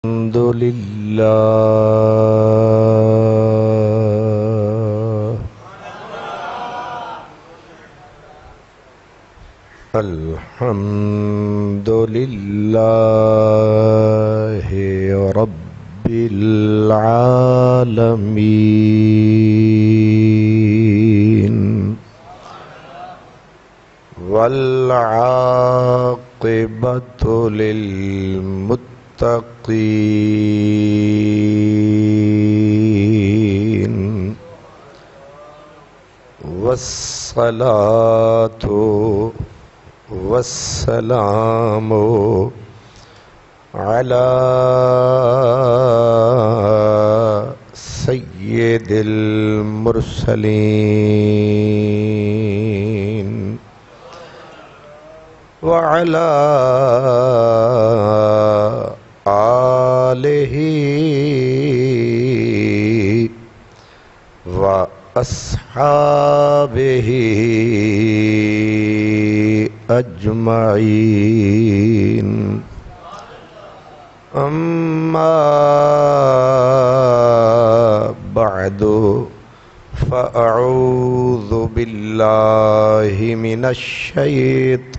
الحمد لله الحمد لله رب العالمين والعاقبة للمتقين والصلاة والسلام على سيد المرسلين وعلى آله وأصحابه أجمعين أما بعد فأعوذ بالله من الشيطان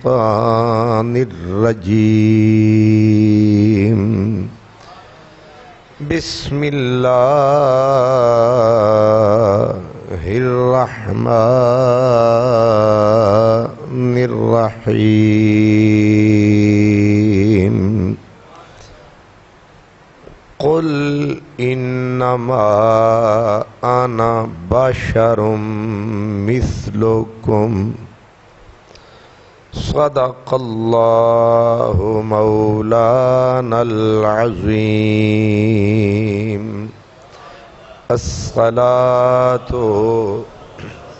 الرجيم بسم الله الرحمن الرحيم قل إنما أنا بشر مثلكم صدق الله مولانا العظيم الصلاة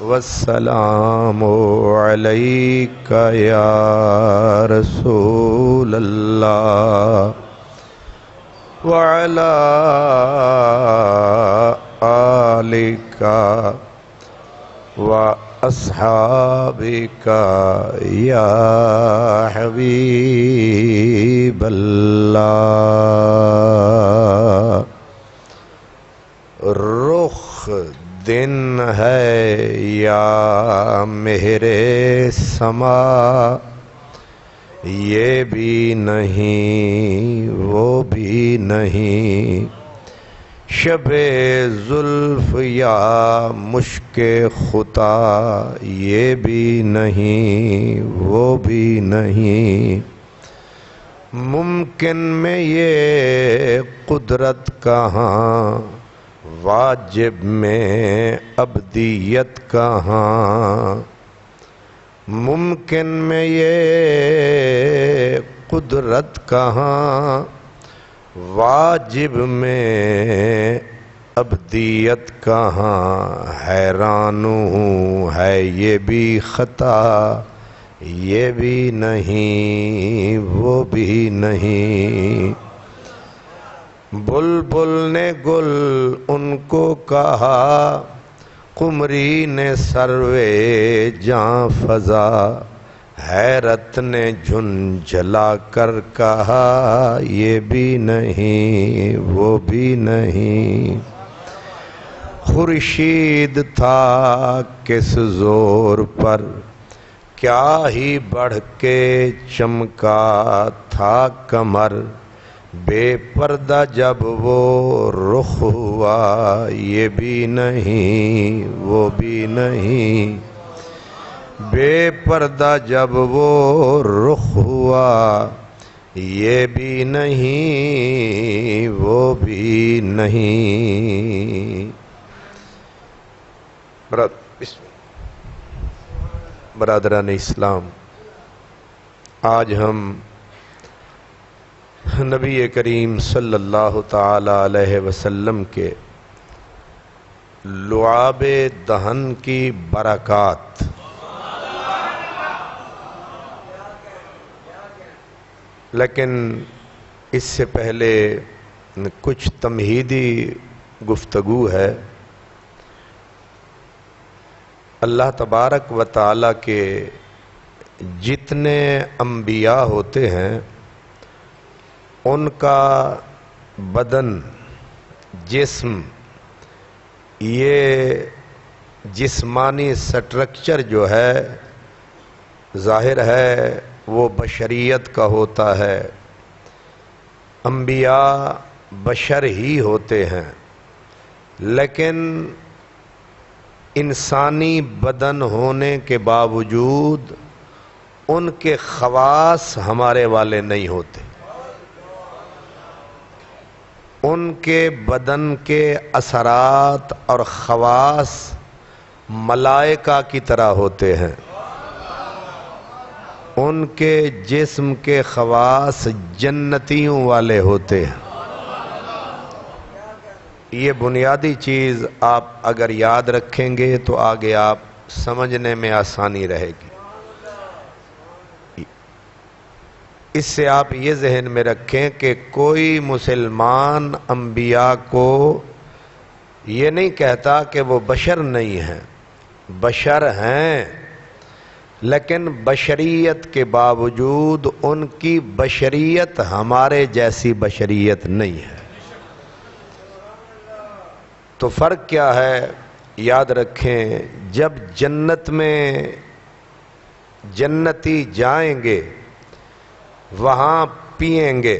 والسلام عليك يا رسول الله وعلى آلك وأصحابك يا حبيب الله رخ دن ہے یا مہر سما یہ بھی نہیں وہ بھی نہیں شب زلف یا مشک خطا یہ بھی نہیں وہ بھی نہیں ممکن میں یہ قدرت کہاں واجب میں ابدیت کہاں ممکن میں یہ قدرت کہاں واجب میں ابدیت کہاں حیران ہوں ہے یہ بھی خطا یہ بھی نہیں وہ بھی نہیں بلبل نے گل ان کو کہا قمری نے سروے جاں فضا حیرت نے جھنجھلا کر کہا یہ بھی نہیں وہ بھی نہیں خورشید تھا کس زور پر کیا ہی بڑھ کے چمکا تھا قمر بے پردہ جب وہ رخ ہوا یہ بھی نہیں وہ بھی نہیں بے پردہ جب وہ رخ ہوا یہ بھی نہیں وہ بھی نہیں برادران اسلام آج ہم نبی کریم صلی اللہ تعالی علیہ وسلم کے لعاب دہن کی برکات لیکن اس سے پہلے کچھ تمہیدی گفتگو ہے اللہ تبارک و تعالیٰ کے جتنے انبیاء ہوتے ہیں ان کا بدن، جسم، یہ جسمانی سٹرکچر جو ہے ظاہر ہے وہ بشریت کا ہوتا ہے، انبیاء بشر ہی ہوتے ہیں، لیکن انسانی بدن ہونے کے باوجود ان کے خواص ہمارے والے نہیں ہوتے، ان کے بدن کے اثرات اور خواص ملائکہ کی طرح ہوتے ہیں، ان کے جسم کے خواص جنتیوں والے ہوتے ہیں۔ یہ بنیادی چیز آپ اگر یاد رکھیں گے تو آگے آپ سمجھنے میں آسانی رہے گی۔ اس سے آپ یہ ذہن میں رکھیں کہ کوئی مسلمان انبیاء کو یہ نہیں کہتا کہ وہ بشر نہیں ہیں، بشر ہیں، لیکن بشریت کے باوجود ان کی بشریت ہمارے جیسی بشریت نہیں ہے۔ تو فرق کیا ہے؟ یاد رکھیں، جب جنت میں جنتی جائیں گے، وہاں پئیں گے،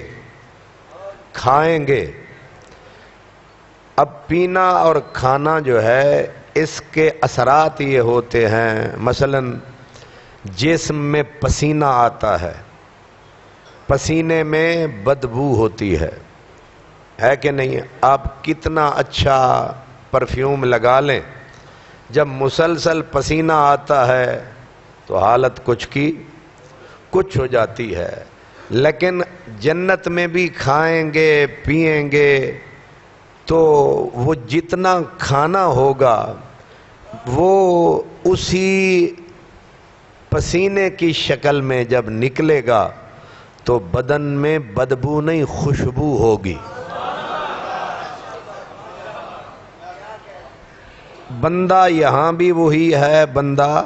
کھائیں گے۔ اب پینا اور کھانا جو ہے اس کے اثرات یہ ہوتے ہیں، مثلا جسم میں پسینہ آتا ہے، پسینے میں بدبو ہوتی ہے کہ نہیں؟ آپ کتنا اچھا پرفیوم لگا لیں، جب مسلسل پسینہ آتا ہے تو حالت کچھ کی کچھ ہو جاتی ہے۔ لیکن جنت میں بھی کھائیں گے پئیں گے تو وہ جتنا کھانا ہوگا وہ اسی پسینے کی شکل میں جب نکلے گا تو بدن میں بدبو نہیں، خوشبو ہوگی۔ بندہ یہاں بھی وہی ہے، بندہ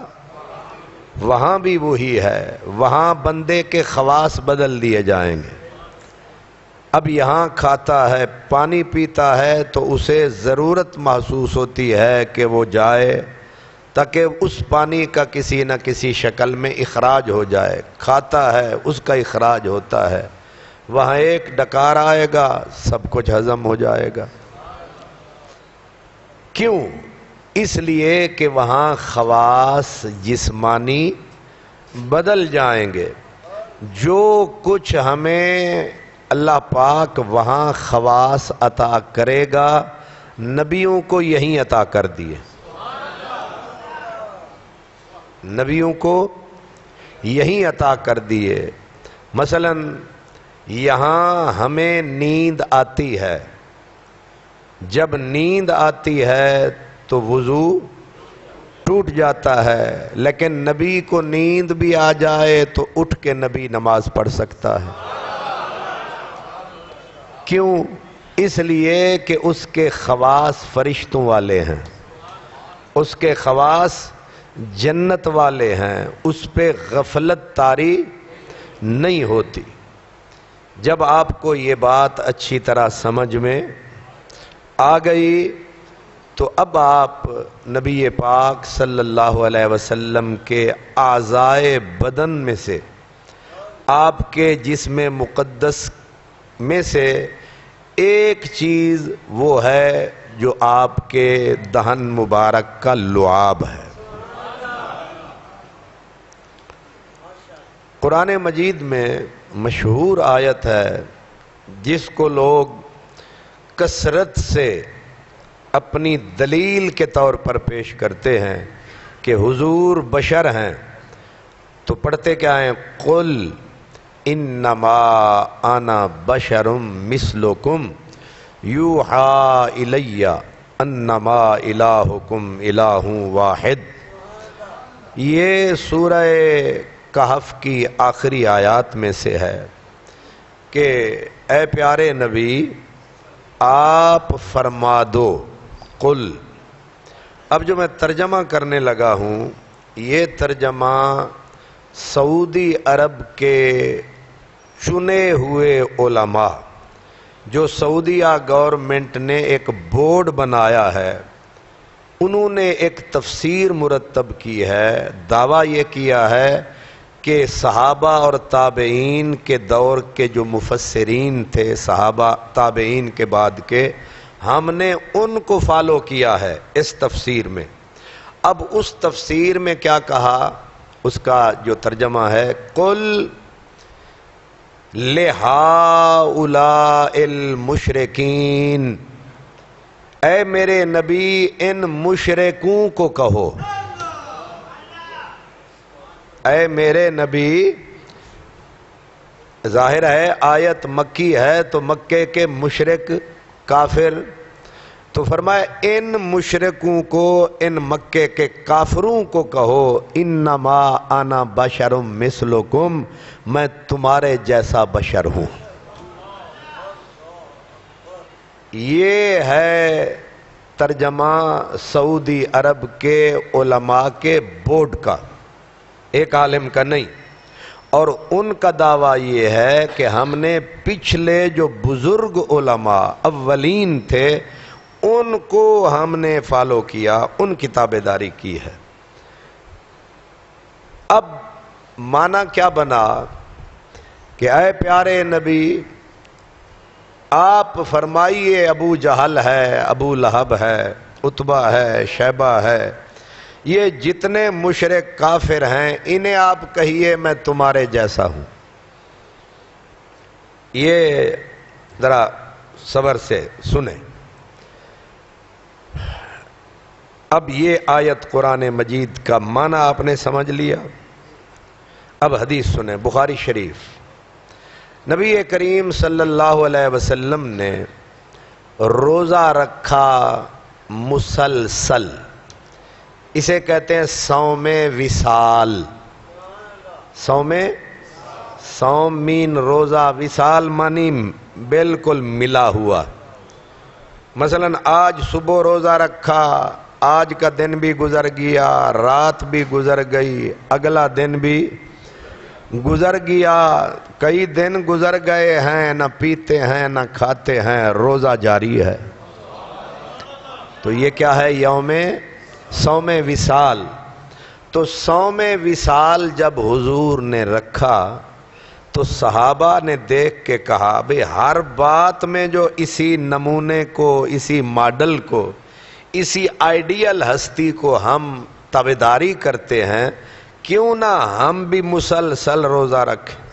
وہاں بھی وہی ہے، وہاں بندے کے خواص بدل دیے جائیں گے۔ اب یہاں کھاتا ہے، پانی پیتا ہے تو اسے ضرورت محسوس ہوتی ہے کہ وہ جائے تاکہ اس پانی کا کسی نہ کسی شکل میں اخراج ہو جائے، کھاتا ہے اس کا اخراج ہوتا ہے، وہاں ایک ڈکار آئے گا سب کچھ ہضم ہو جائے گا۔ کیوں؟ اس لیے کہ وہاں خواص جسمانی بدل جائیں گے۔ جو کچھ ہمیں اللہ پاک وہاں خواص عطا کرے گا، نبیوں کو یہیں عطا کر دیے، نبیوں کو یہیں عطا کر دیے۔ مثلا یہاں ہمیں نیند آتی ہے، جب نیند آتی ہے تو وضو ٹوٹ جاتا ہے، لیکن نبی کو نیند بھی آ جائے تو اٹھ کے نبی نماز پڑھ سکتا ہے۔ کیوں؟ اس لیے کہ اس کے خواص فرشتوں والے ہیں، اس کے خواص جنت والے ہیں، اس پہ غفلت طاری نہیں ہوتی۔ جب آپ کو یہ بات اچھی طرح سمجھ میں آ گئی تو اب آپ نبی پاک صلی اللہ علیہ وسلم کے اعضائے بدن میں سے، آپ کے جسم مقدس میں سے ایک چیز وہ ہے جو آپ کے دہن مبارک کا لعاب ہے۔ قرآن مجید میں مشہور آیت ہے جس کو لوگ کثرت سے اپنی دلیل کے طور پر پیش کرتے ہیں کہ حضور بشر ہیں، تو پڑھتے کیا ہیں؟ قل انما انا بشر مثلکم یوحی الی انما الہکم الہ واحد۔ یہ سورہ کہف کی آخری آیات میں سے ہے کہ اے پیارے نبی آپ فرما دو، قل۔ اب جو میں ترجمہ کرنے لگا ہوں یہ ترجمہ سعودی عرب کے چنے ہوئے علماء جو سعودیہ گورنمنٹ نے ایک بورڈ بنایا ہے، انہوں نے ایک تفسیر مرتب کی ہے، دعویٰ یہ کیا ہے کہ صحابہ اور تابعین کے دور کے جو مفسرین تھے، صحابہ تابعین کے بعد کے، ہم نے ان کو فالو کیا ہے اس تفسیر میں۔ اب اس تفسیر میں کیا کہا، اس کا جو ترجمہ ہے، قل لہؤلاء المشرکین، اے میرے نبی ان مشرکوں کو کہو، اے میرے نبی، ظاہر ہے آیت مکی ہے تو مکے کے مشرک کافر، تو فرمایا ان مشرکوں کو، ان مکے کے کافروں کو کہو، انما انا بشر مثلکم، میں تمہارے جیسا بشر ہوں۔ یہ ہے ترجمہ سعودی عرب کے علماء کے بورڈ کا، ایک عالم کا نہیں۔ اور ان کا دعویٰ یہ ہے کہ ہم نے پچھلے جو بزرگ علماء اولین تھے ان کو ہم نے فالو کیا، ان کی تابعداری کی ہے۔ اب معنی کیا بنا کہ اے پیارے نبی آپ فرمائیے ابو جہل ہے، ابو لہب ہے، عتبہ ہے، شیبہ ہے، یہ جتنے مشرک کافر ہیں انہیں آپ کہیے میں تمہارے جیسا ہوں۔ یہ ذرا صبر سے سنیں۔ اب یہ آیت قرآن مجید کا معنی آپ نے سمجھ لیا، اب حدیث سنیں، بخاری شریف۔ نبی کریم صلی اللہ علیہ وسلم نے روزہ رکھا مسلسل، اسے کہتے ہیں صوم وصال۔ صوم مین روزہ، وصال مانی بالکل ملا ہوا۔ مثلا آج صبح روزہ رکھا، آج کا دن بھی گزر گیا، رات بھی گزر گئی، اگلا دن بھی گزر گیا، کئی دن گزر گئے ہیں، نہ پیتے ہیں نہ کھاتے ہیں، روزہ جاری ہے۔ تو یہ کیا ہے؟ یوم صوم وصال۔ تو صوم وصال جب حضور نے رکھا تو صحابہ نے دیکھ کے کہا بھئی ہر بات میں جو اسی نمونے کو، اسی ماڈل کو، اسی آئیڈیل ہستی کو ہم تابعداری کرتے ہیں، کیوں نہ ہم بھی مسلسل روزہ رکھیں۔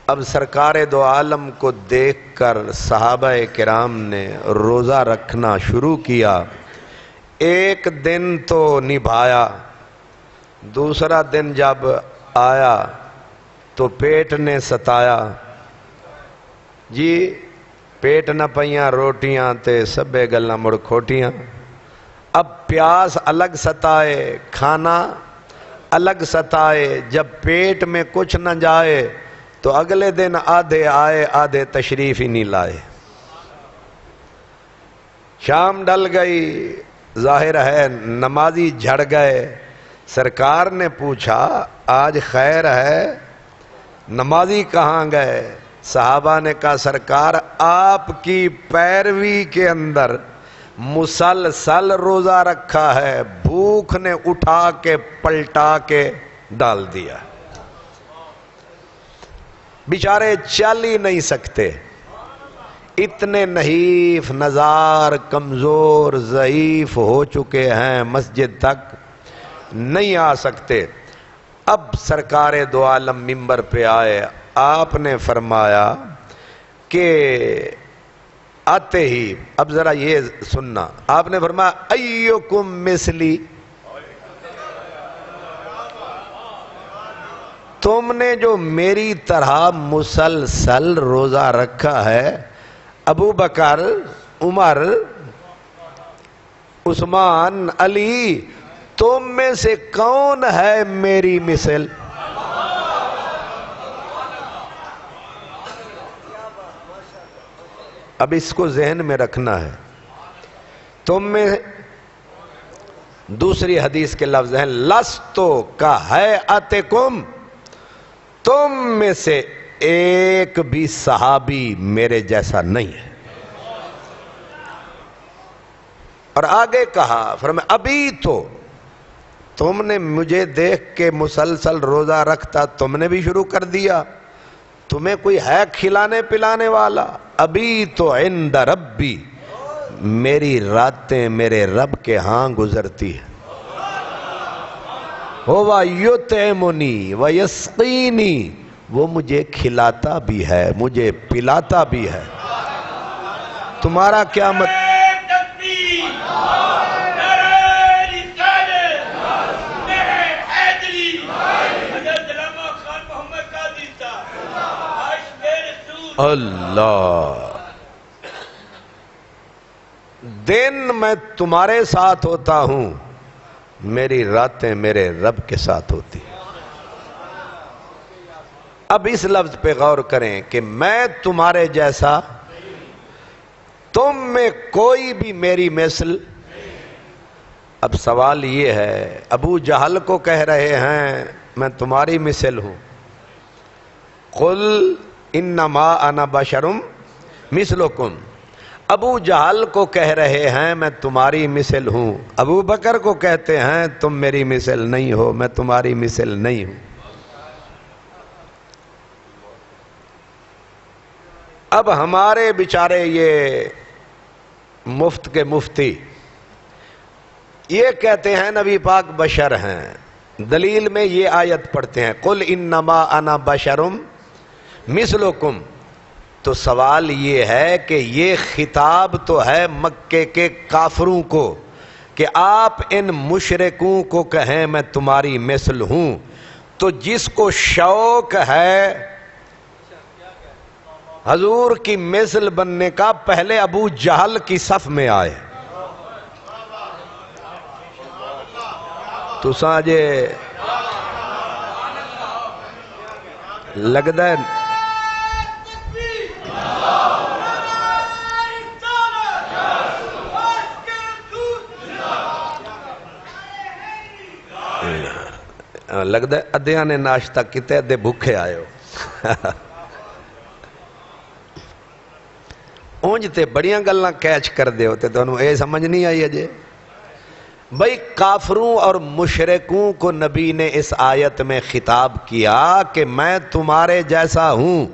اب سرکار دو عالم کو دیکھ کر صحابہ کرام نے روزہ رکھنا شروع کیا۔ ایک دن تو نبھایا، دوسرا دن جب آیا تو پیٹ نے ستایا، جی پیٹ نہ پئیاں روٹیاں تے سبے گلاں مڑ کھوٹیاں۔ اب پیاس الگ ستائے، کھانا الگ ستائے، جب پیٹ میں کچھ نہ جائے تو اگلے دن آدھے آئے آدھے تشریف ہی نہیں لائے۔ شام ڈل گئی، ظاہر ہے نمازی جھڑ گئے، سرکار نے پوچھا آج خیر ہے، نمازی کہاں گئے؟ صحابہ نے کہا سرکار آپ کی پیروی کے اندر مسلسل روزہ رکھا ہے، بھوک نے اٹھا کے پلٹا کے ڈال دیا، بیچارے چل ہی نہیں سکتے، اتنے نحیف نزار کمزور ضعیف ہو چکے ہیں، مسجد تک نہیں آ سکتے۔ اب سرکار دو عالم منبر پہ آئے، آپ نے فرمایا کہ آتے ہی، اب ذرا یہ سننا، آپ نے فرمایا ایکم مثلی، تم نے جو میری طرح مسلسل روزہ رکھا ہے، ابو بکر، عمر، عثمان، علی، تم میں سے کون ہے میری مثل؟ اب اس کو ذہن میں رکھنا ہے، تم میں دوسری حدیث کے لفظ ہیں لستو کا ہے اتکم، تم میں سے ایک بھی صحابی میرے جیسا نہیں ہے۔ اور آگے کہا، فرمایا ابھی تو تم نے مجھے دیکھ کے مسلسل روزہ رکھتا، تم نے بھی شروع کر دیا، تمہیں کوئی ہے کھلانے پلانے والا؟ ابھی تو عند ربی، میری راتیں میرے رب کے ہاں گزرتی ہیں، ہوا یطعمنی ویسقینی، وہ مجھے کھلاتا بھی ہے مجھے پلاتا بھی ہے۔ تمہارا کیا اللہ، دن میں تمہارے ساتھ ہوتا ہوں، میری راتیں میرے رب کے ساتھ ہوتی۔ اب اس لفظ پہ غور کریں کہ میں تمہارے جیسا، تم میں کوئی بھی میری مثل۔ اب سوال یہ ہے، ابو جہل کو کہہ رہے ہیں میں تمہاری مثل ہوں، قل انما انا بشر مثلکم، ابو جہل کو کہہ رہے ہیں میں تمہاری مثل ہوں، ابو بکر کو کہتے ہیں تم میری مثل نہیں ہو، میں تمہاری مثل نہیں ہوں۔ اب ہمارے بیچارے یہ مفت کے مفتی یہ کہتے ہیں نبی پاک بشر ہیں، دلیل میں یہ آیت پڑھتے ہیں قل انما انا بشر مثلکم، تو سوال یہ ہے کہ یہ خطاب تو ہے مکے کے کافروں کو کہ آپ ان مشرکوں کو کہیں میں تمہاری مثل ہوں، تو جس کو شوق ہے حضور کی مثل بننے کا پہلے ابو جہل کی صف میں آئے۔ تو ساجے لگتا ہے لگتا ہے ادھیاں نے ناشتہ کیتے ادھے بھوکے آئے ہو۔ اونج تے بڑیاں گلاں کیچ کر دے ہوتے تو انہوں اے سمجھ نہیں آئی اجے۔ بھئی کافروں اور مشرکوں کو نبی نے اس آیت میں خطاب کیا کہ میں تمہارے جیسا ہوں،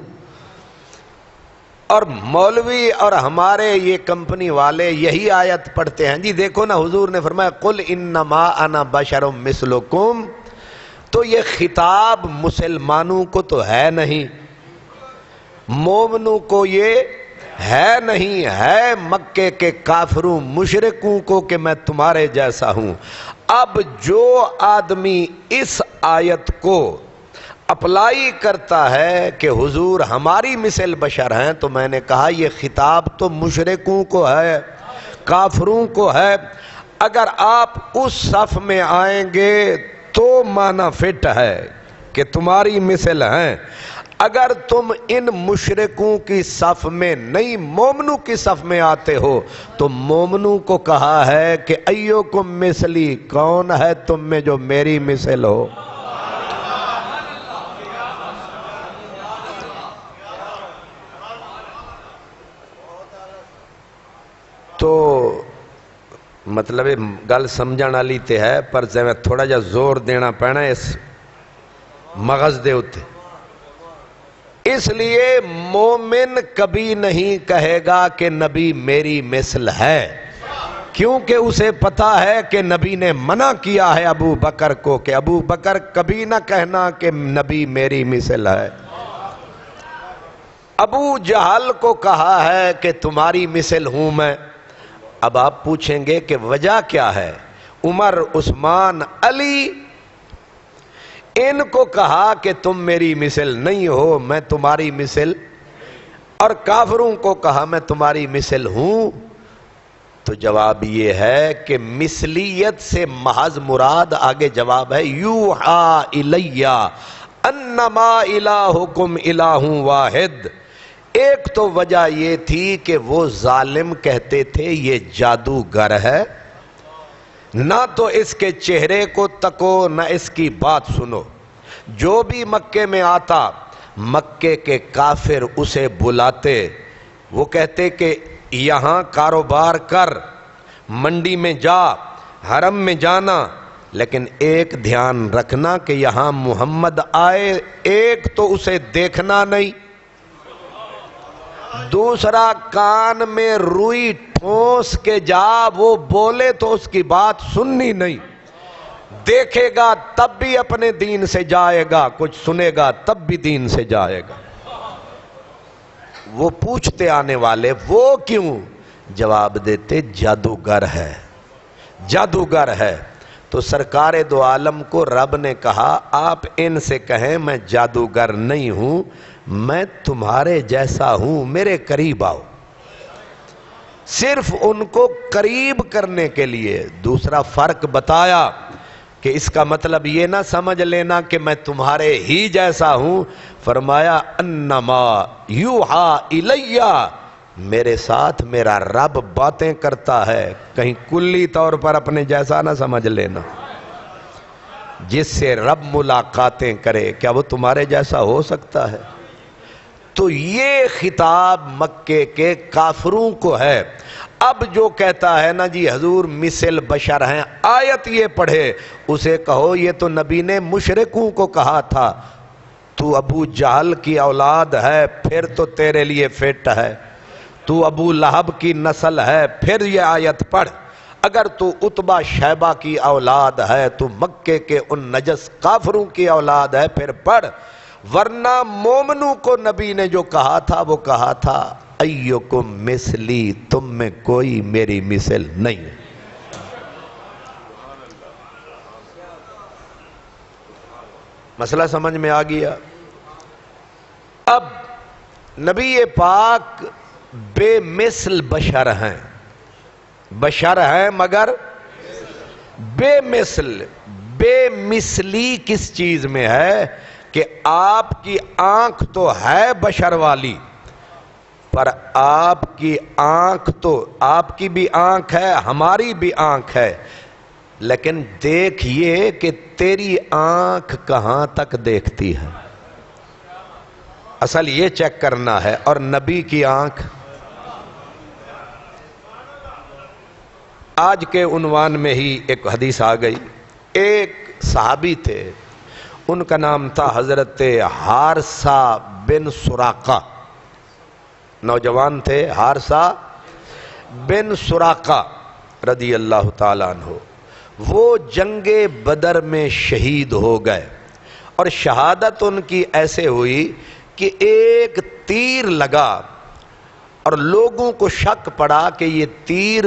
اور مولوی اور ہمارے یہ کمپنی والے یہی آیت پڑھتے ہیں۔ جی دیکھو نا، حضور نے فرمایا قل انما انا بشر مثلکم، تو یہ خطاب مسلمانوں کو تو ہے نہیں، مومنوں کو یہ ہے نہیں، ہے مکے کے کافروں مشرکوں کو کہ میں تمہارے جیسا ہوں۔ اب جو آدمی اس آیت کو اپلائی کرتا ہے کہ حضور ہماری مثل بشر ہیں، تو میں نے کہا یہ خطاب تو مشرکوں کو ہے، کافروں کو ہے۔ اگر آپ اس صف میں آئیں گے تو معنی فٹ ہے کہ تمہاری مثل ہیں، اگر تم ان مشرکوں کی صف میں نہیں مومنوں کی صف میں آتے ہو تو مومنوں کو کہا ہے کہ ایوکم مثلی، کون ہے تم میں جو میری مثل ہو؟ تو مطلب گل سمجھن والی تے ہے، پر میں تھوڑا جا زور دینا پینا اس مغز دے اتے۔ اس لیے مومن کبھی نہیں کہے گا کہ نبی میری مثل ہے، کیونکہ اسے پتا ہے کہ نبی نے منع کیا ہے ابو بکر کو کہ ابو بکر کبھی نہ کہنا کہ نبی میری مثل ہے۔ ابو جہل کو کہا ہے کہ تمہاری مثل ہوں میں۔ اب آپ پوچھیں گے کہ وجہ کیا ہے؟ عمر، عثمان، علی، ان کو کہا کہ تم میری مثل نہیں ہو، میں تمہاری مثل، اور کافروں کو کہا میں تمہاری مثل ہوں۔ تو جواب یہ ہے کہ مثلیت سے محض مراد، آگے جواب ہے یوحا الیہ انما الہکم الہ واحد۔ ایک تو وجہ یہ تھی کہ وہ ظالم کہتے تھے یہ جادوگر ہے، نہ تو اس کے چہرے کو تکو نہ اس کی بات سنو، جو بھی مکے میں آتا مکے کے کافر اسے بلاتے، وہ کہتے کہ یہاں کاروبار کر، منڈی میں جا، حرم میں جانا، لیکن ایک دھیان رکھنا کہ یہاں محمد آئے، ایک تو اسے دیکھنا نہیں، دوسرا کان میں روئی ٹھونس کے جا، وہ بولے تو اس کی بات سننی نہیں، دیکھے گا تب بھی اپنے دین سے جائے گا، کچھ سنے گا تب بھی دین سے جائے گا۔ وہ پوچھتے آنے والے وہ کیوں؟ جواب دیتے جادوگر ہے، جادوگر ہے۔ تو سرکار دو عالم کو رب نے کہا آپ ان سے کہیں میں جادوگر نہیں ہوں، میں تمہارے جیسا ہوں، میرے قریب آؤ۔ صرف ان کو قریب کرنے کے لیے دوسرا فرق بتایا کہ اس کا مطلب یہ نہ سمجھ لینا کہ میں تمہارے ہی جیسا ہوں، فرمایا انما یوحا الیہ، میرے ساتھ میرا رب باتیں کرتا ہے، کہیں کلی طور پر اپنے جیسا نہ سمجھ لینا۔ جس سے رب ملاقاتیں کرے کیا وہ تمہارے جیسا ہو سکتا ہے؟ تو یہ خطاب مکے کے کافروں کو ہے۔ اب جو کہتا ہے نا جی حضور مثل بشر ہیں، آیت یہ پڑھے، اسے کہو یہ تو نبی نے مشرکوں کو کہا تھا، تو ابو جہل کی اولاد ہے پھر تو تیرے لیے فٹ ہے، تو ابو لہب کی نسل ہے پھر یہ آیت پڑھ، اگر تو عتبہ شیبہ کی اولاد ہے تو مکے کے ان نجس کافروں کی اولاد ہے پھر پڑھ، ورنہ مومنوں کو نبی نے جو کہا تھا وہ کہا تھا ایکم مثلی، تم میں کوئی میری مثل نہیں ہے۔ مسئلہ سمجھ میں آ گیا؟ اب نبی پاک بے مثل بشر ہیں، بشر ہیں مگر بے مثل۔ بے مثلی کس چیز میں ہے کہ آپ کی آنکھ تو ہے بشر والی، پر آپ کی آنکھ تو آپ کی بھی آنکھ ہے ہماری بھی آنکھ ہے، لیکن دیکھیے کہ تیری آنکھ کہاں تک دیکھتی ہے، اصل یہ چیک کرنا ہے، اور نبی کی آنکھ۔ آج کے عنوان میں ہی ایک حدیث آ گئی، ایک صحابی تھے، ان کا نام تھا حضرت حارثہ بن سراقہ، نوجوان تھے، حارثہ بن سراقہ رضی اللہ تعالیٰ عنہ۔ وہ جنگ بدر میں شہید ہو گئے، اور شہادت ان کی ایسے ہوئی کہ ایک تیر لگا اور لوگوں کو شک پڑا کہ یہ تیر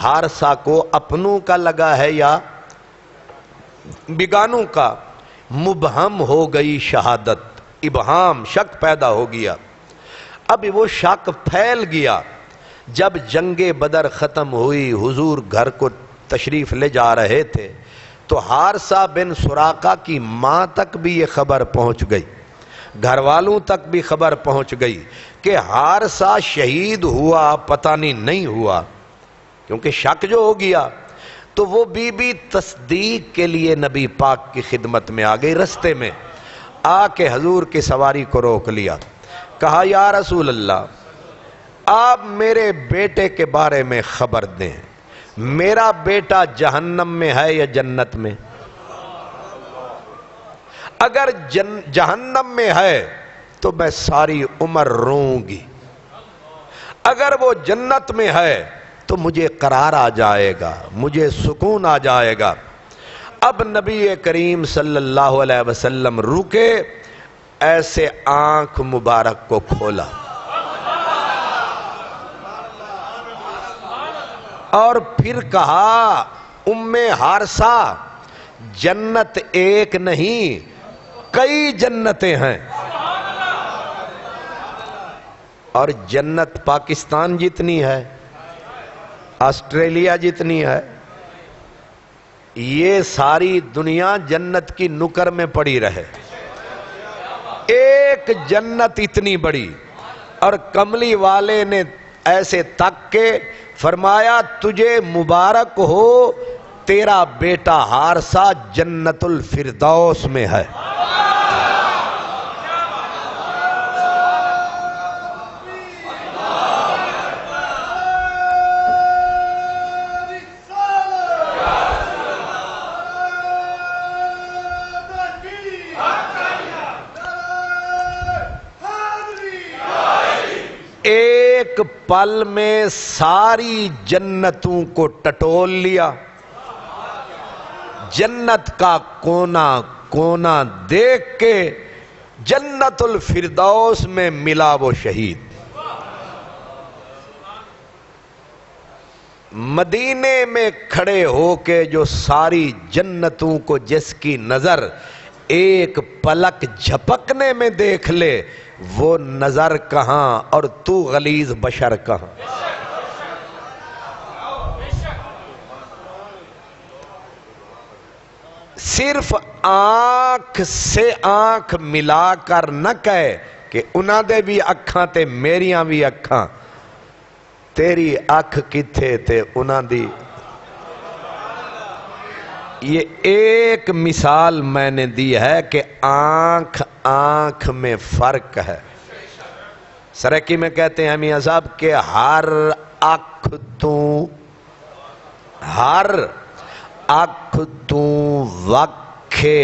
حارثہ کو اپنوں کا لگا ہے یا بیگانوں کا، مبہم ہو گئی شہادت، ابہام، شک پیدا ہو گیا۔ اب وہ شک پھیل گیا، جب جنگ بدر ختم ہوئی، حضور گھر کو تشریف لے جا رہے تھے تو حارثہ بن سراقہ کی ماں تک بھی یہ خبر پہنچ گئی، گھر والوں تک بھی خبر پہنچ گئی کہ حارثہ شہید ہوا، پتہ نہیں ہوا، کیونکہ شک جو ہو گیا۔ تو وہ بی بی تصدیق کے لیے نبی پاک کی خدمت میں آ گئی، رستے میں آ کے حضور کی سواری کو روک لیا، کہا یا رسول اللہ آپ میرے بیٹے کے بارے میں خبر دیں، میرا بیٹا جہنم میں ہے یا جنت میں؟ اگر جہنم میں ہے تو میں ساری عمر روں گی، اگر وہ جنت میں ہے تو مجھے قرار آ جائے گا، مجھے سکون آ جائے گا۔ اب نبی کریم صلی اللہ علیہ وسلم رکے، ایسے آنکھ مبارک کو کھولا اور پھر کہا ام حارثہ جنت ایک نہیں کئی جنتیں ہیں، اور جنت پاکستان جتنی ہے، آسٹریلیا جتنی ہے، یہ ساری دنیا جنت کی نکر میں پڑی رہے، ایک جنت اتنی بڑی۔ اور کملی والے نے ایسے تک کے فرمایا تجھے مبارک ہو، تیرا بیٹا حارثہ جنت الفردوس میں ہے۔ ایک پل میں ساری جنتوں کو ٹٹول لیا، جنت کا کونا کونا دیکھ کے جنت الفردوس میں ملا وہ شہید۔ مدینے میں کھڑے ہو کے جو ساری جنتوں کو جس کی نظر ایک پلک جھپکنے میں دیکھ لے، وہ نظر کہاں اور تو غلیظ بشر کہاں۔ صرف آنکھ سے آنکھ ملا کر نہ کہے کہ انہاں دے بھی اکھاں تے میریاں بھی اکھاں، تیری اکھ کتھے تے انہاں دی۔ یہ ایک مثال میں نے دی ہے کہ آنکھ آنکھ میں فرق ہے۔ سرکی میں کہتے ہیں میاں صاحب کہ ہر اکھ تو وکھے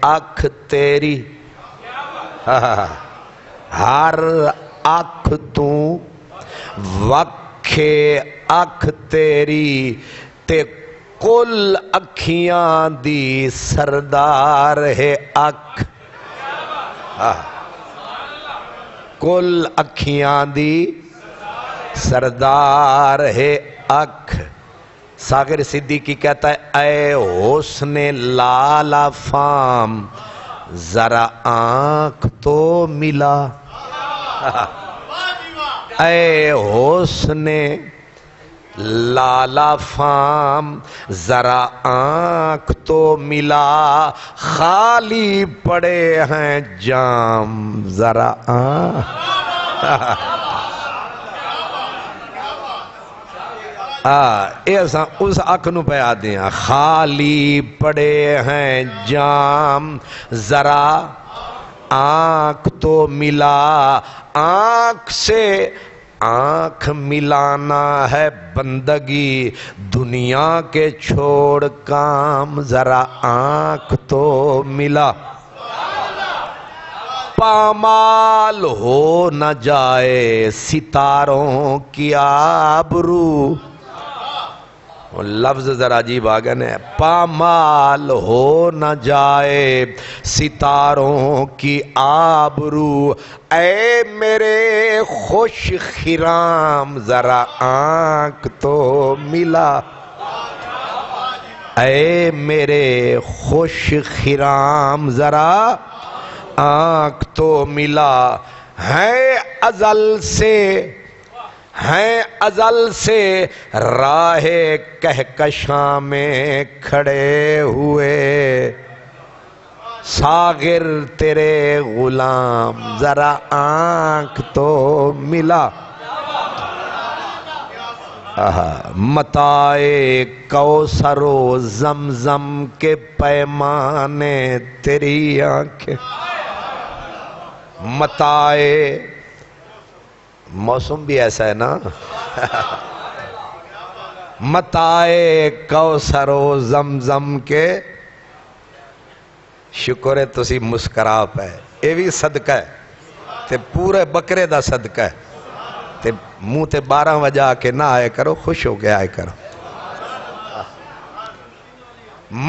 اکھ تیری، ہر اکھ تو وکھے اکھ تیری تے کل اکھیاں دی سردار ہے اکھ، کل اکھیاں دی سردار ہے اکھ۔ ساغر صدیقی کہتا ہے اے حسن لالا فام ذرا آنکھ تو ملا، اے حسن لالا فام ذرا آنکھ تو ملا، خالی پڑے ہیں جام ذرا ایسا اس اکھ نو پہ آدھے ہیں، خالی پڑے ہیں جام ذرا آنکھ تو ملا۔ آنکھ سے آنکھ ملانا ہے بندگی، دنیا کے چھوڑ کام ذرا آنکھ تو ملا۔ پامال ہو نہ جائے ستاروں کی آبرو، لفظ ذرا عجیب آگیا ہے، پامال ہو نہ جائے ستاروں کی آبرو، اے میرے خوش خرام ذرا آنکھ تو ملا، اے میرے خوش خرام ذرا آنکھ تو ملا۔ ہیں ازل سے راہ کہکشاں میں کھڑے ہوئے، ساغر تیرے غلام ذرا آنکھ تو ملا۔ متائے کوثر و زمزم کے پیمانے تیری آنکھیں، متائے موسم بھی ایسا ہے نا، متائے کوثر و زمزم کے، شکر ہے تسی مسکرا پہ، یہ بھی صدقہ ہے تے پورے بکرے دا صدقہ ہے تے منہ تے 12 وجہ کے نہ آئے کرو، خوش ہو کے آئے کرو۔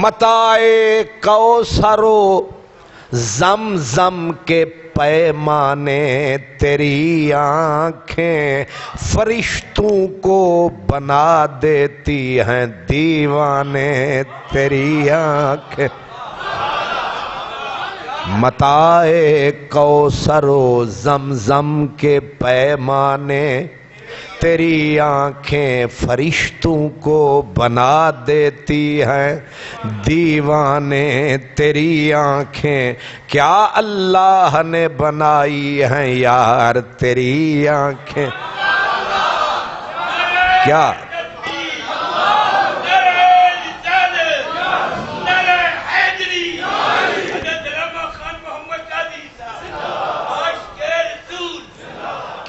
متائے کوثر و زمزم کے پیمانے تیری آنکھیں، فرشتوں کو بنا دیتی ہیں دیوانے تیری آنکھیں۔ متائے کوثر و زمزم کے پیمانے تیری آنکھیں، فرشتوں کو بنا دیتی ہیں دیوانے تیری آنکھیں۔ کیا اللہ نے بنائی ہیں یار تیری آنکھیں، کیا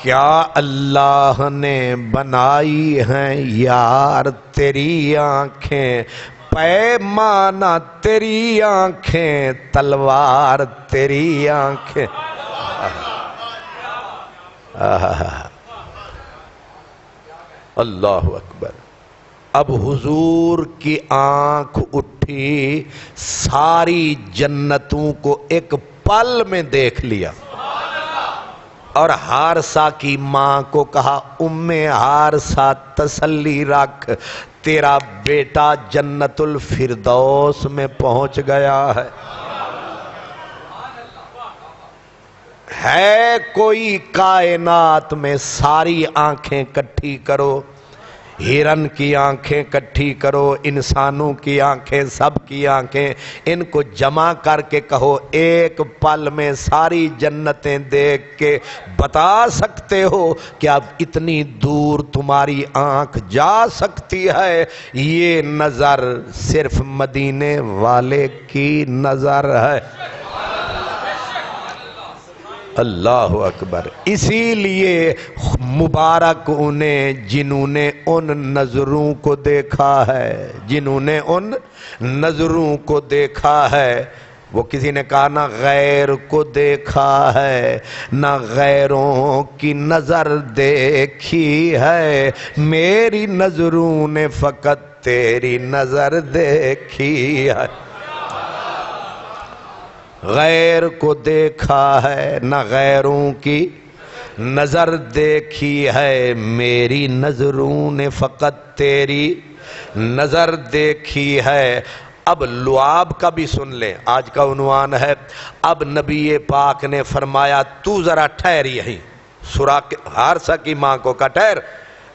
کیا اللہ نے بنائی ہیں یار تیری آنکھیں، پیمانہ تیری آنکھیں، تلوار تیری آنکھیں۔ اللہ اکبر۔ اب حضور کی آنکھ اٹھی، ساری جنتوں کو ایک پل میں دیکھ لیا، اور حارثہ کی ماں کو کہا ام حارثہ تسلی رکھ، تیرا بیٹا جنت الفردوس میں پہنچ گیا ہے کوئی کائنات میں، ساری آنکھیں کٹھی کرو، ہرن کی آنکھیں کٹھی کرو، انسانوں کی آنکھیں، سب کی آنکھیں، ان کو جمع کر کے کہو ایک پل میں ساری جنتیں دیکھ کے بتا سکتے ہو کہ اب اتنی دور تمہاری آنکھ جا سکتی ہے؟ یہ نظر صرف مدینے والے کی نظر ہے۔ اللہ اکبر۔ اسی لیے مبارک انہیں جنہوں نے ان نظروں کو دیکھا ہے، جنہوں نے ان نظروں کو دیکھا ہے۔ وہ کسی نے کہا نہ غیر کو دیکھا ہے، نہ غیروں کی نظر دیکھی ہے، میری نظروں نے فقط تیری نظر دیکھی ہے۔ غیر کو دیکھا ہے، نہ غیروں کی نظر دیکھی ہے، میری نظروں نے فقط تیری نظر دیکھی ہے۔ اب لعاب کا بھی سن لیں، آج کا عنوان ہے اب نبی پاک نے فرمایا تو ذرا ٹھہر یہیں، حارثہ کی ماں کو کہا ٹھہر،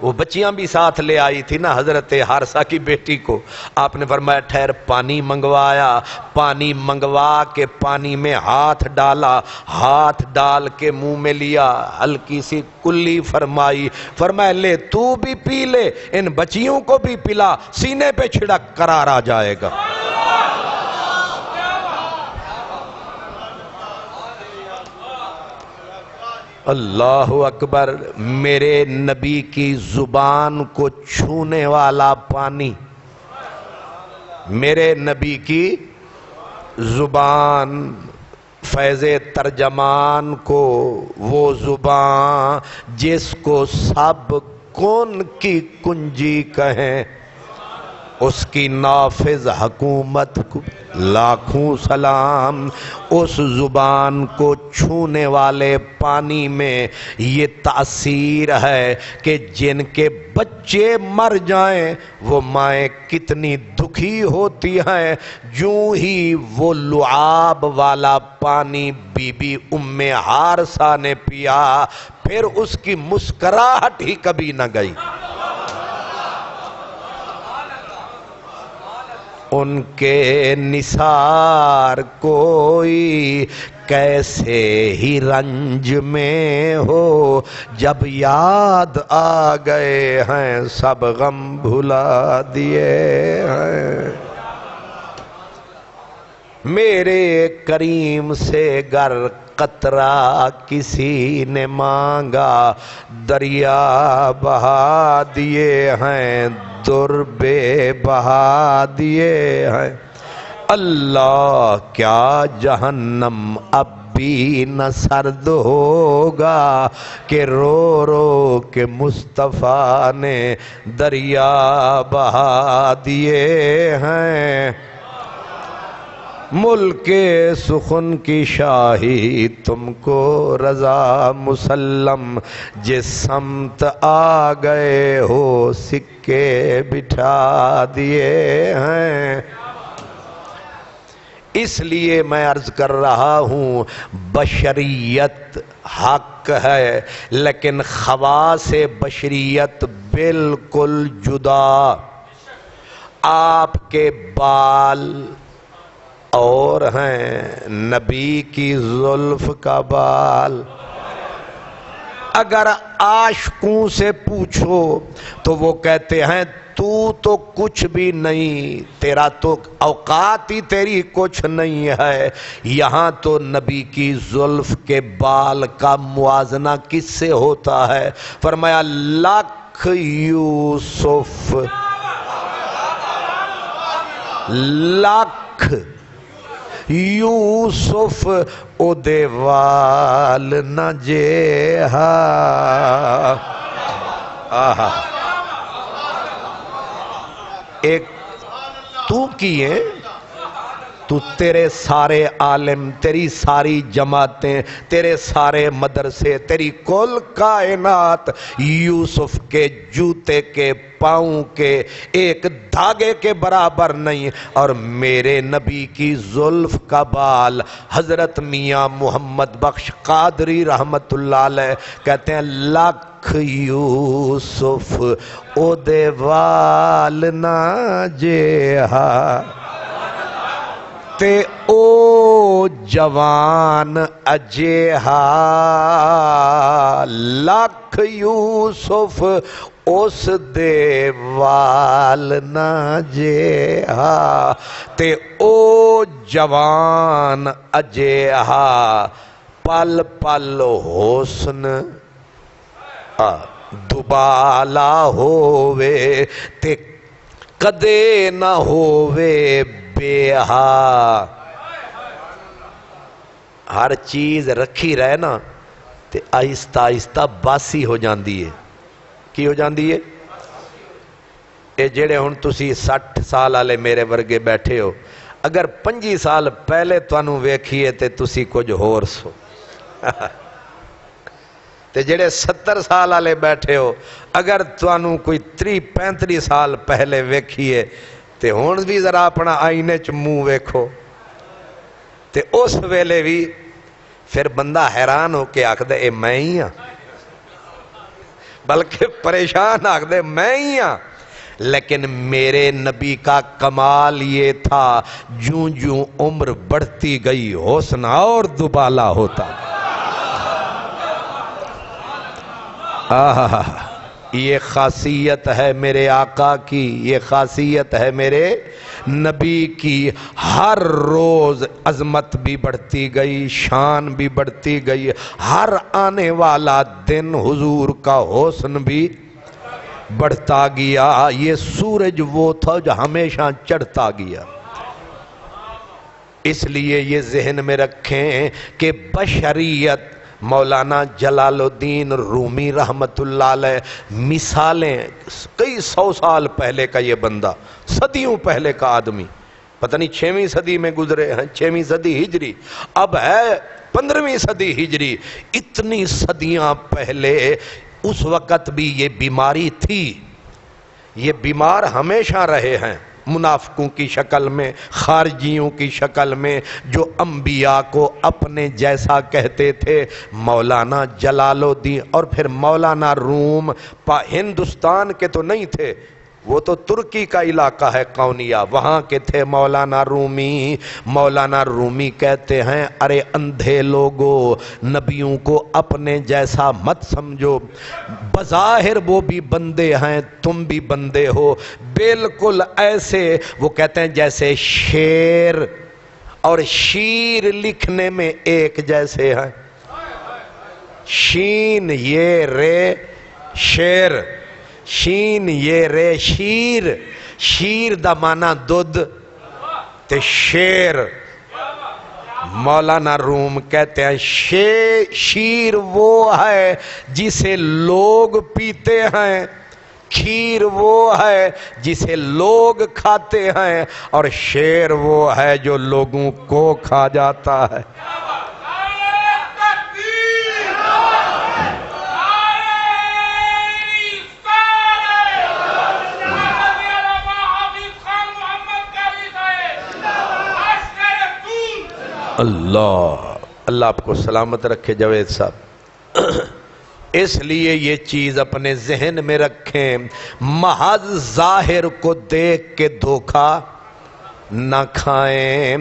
وہ بچیاں بھی ساتھ لے آئی تھی نا حضرت حارثہ کی بیٹی کو، آپ نے فرمایا ٹھہر، پانی منگوایا، پانی منگوا کے پانی میں ہاتھ ڈالا، ہاتھ ڈال کے منہ میں لیا، ہلکی سی کلی فرمائی، فرمایا لے تو بھی پی لے، ان بچیوں کو بھی پلا، سینے پہ چھڑک قرار آ جائے گا۔ اللہ اکبر۔ میرے نبی کی زبان کو چھونے والا پانی، میرے نبی کی زبان، فیض ترجمان کو، وہ زبان جس کو سب کون کی کنجی کہیں، اس کی نافذ حکومت کو لاکھوں سلام۔ اس زبان کو چھونے والے پانی میں یہ تاثیر ہے کہ جن کے بچے مر جائیں وہ مائیں کتنی دکھی ہوتی ہیں، جو ہی وہ لعاب والا پانی بی بی ام حارثہ نے پیا، پھر اس کی مسکراہٹ ہی کبھی نہ گئی۔ ان کے نثار کوئی کیسے ہی رنج میں ہو، جب یاد آ گئے ہیں سب غم بھلا دیے ہیں۔ میرے کریم سے گر قطرہ کسی نے مانگا، دریا بہا دیے ہیں، در بے بہا دیے ہیں۔ اللہ کیا جہنم اب بھی نہ سرد ہوگا کہ رو رو کے مصطفیٰ نے دریا بہا دیے ہیں۔ ملک سخن کی شاہی تم کو رضا مسلم، جس سمت آ گئے ہو سکے بٹھا دیے ہیں۔ اس لیے میں عرض کر رہا ہوں بشریت حق ہے، لیکن خواص بشریت بالکل جدا۔ آپ کے بال اور ہیں، نبی کی زلف کا بال۔ اگر عاشقوں سے پوچھو تو وہ کہتے ہیں تو کچھ بھی نہیں، تیرا تو اوقات ہی تیری کچھ نہیں ہے۔ یہاں تو نبی کی زلف کے بال کا موازنہ کس سے ہوتا ہے؟ فرمایا لاکھ یوسف، لاکھ یوسف او دے وال نہ جے ہا۔ ایک تو کیے تو تیرے سارے عالم، تیری ساری جماعتیں، تیرے سارے مدرسے، تیری کل کائنات یوسف کے جوتے کے پاؤں کے ایک دھاگے کے برابر نہیں، اور میرے نبی کی زلف کا بال حضرت میاں محمد بخش قادری رحمت اللہ علیہ کہتے ہیں لاکھ یوسف او دے وال نہ جہا تے او جوان اجیہا، لاکھ یوسف اس دے وال نہ جیہا تے او جوان اجیہا، پل پل حسن دوبالا ہووے تے کدے نہ ہووے بیہا۔ ہر چیز رکھی رہے نا تے آہستہ آہستہ باسی ہو جاندی ہے۔ کی ہو جاندی ہے؟ اے جڑے ہن تسی 60 سال والے میرے ورگے بیٹھے ہو، اگر 25 سال پہلے تانوں ویکھیے تے تسی کچھ ہور سو تے جڑے 70 سال والے بیٹھے ہو، اگر تانوں کوئی 30-35 سال پہلے ویکھیے تے ہون بھی ذرا اپنا آئینے چ منہ ویکھو تے اس ویلے بھی پھر بندہ حیران ہو کے آکھ دے اے میں ہی ہاں، بلکہ پریشان آکھ دے میں ہی ہاں۔ لیکن میرے نبی کا کمال یہ تھا جوں جوں عمر بڑھتی گئی حسن اور دوبالا ہوتا۔ یہ خاصیت ہے میرے آقا کی، یہ خاصیت ہے میرے نبی کی، ہر روز عظمت بھی بڑھتی گئی، شان بھی بڑھتی گئی، ہر آنے والا دن حضور کا حسن بھی بڑھتا گیا۔ یہ سورج وہ تھا جو ہمیشہ چڑھتا گیا۔ اس لیے یہ ذہن میں رکھیں کہ بشریت، مولانا جلال الدین رومی رحمت اللہ علیہ مثالیں، کئی 100 سال پہلے کا یہ بندہ، صدیوں پہلے کا آدمی، پتہ نہیں 6ویں صدی میں گزرے ہیں، 6ویں صدی ہجری، اب ہے 15ویں صدی ہجری، اتنی صدیاں پہلے اس وقت بھی یہ بیماری تھی۔ یہ بیمار ہمیشہ رہے ہیں، منافقوں کی شکل میں، خارجیوں کی شکل میں، جو انبیاء کو اپنے جیسا کہتے تھے۔ مولانا جلال الدین اور پھر مولانا روم ہندوستان کے تو نہیں تھے، وہ تو ترکی کا علاقہ ہے قونیہ، وہاں کے تھے مولانا رومی۔ مولانا رومی کہتے ہیں ارے اندھے لوگو، نبیوں کو اپنے جیسا مت سمجھو، بظاہر وہ بھی بندے ہیں، تم بھی بندے ہو، بالکل ایسے، وہ کہتے ہیں جیسے شیر اور شیر لکھنے میں ایک جیسے ہیں۔ شین یہ رے شیر، شین یہ رے شیر، شیر دا مانا دودھ تے شیر۔ مولانا روم کہتے ہیں شیر وہ ہے جسے لوگ پیتے ہیں، کھیر وہ ہے جسے لوگ کھاتے ہیں، اور شیر وہ ہے جو لوگوں کو کھا جاتا ہے۔ اللہ آپ کو سلامت رکھے جاوید صاحب۔ اس لیے یہ چیز اپنے ذہن میں رکھیں، محض ظاہر کو دیکھ کے دھوکا نہ کھائیں۔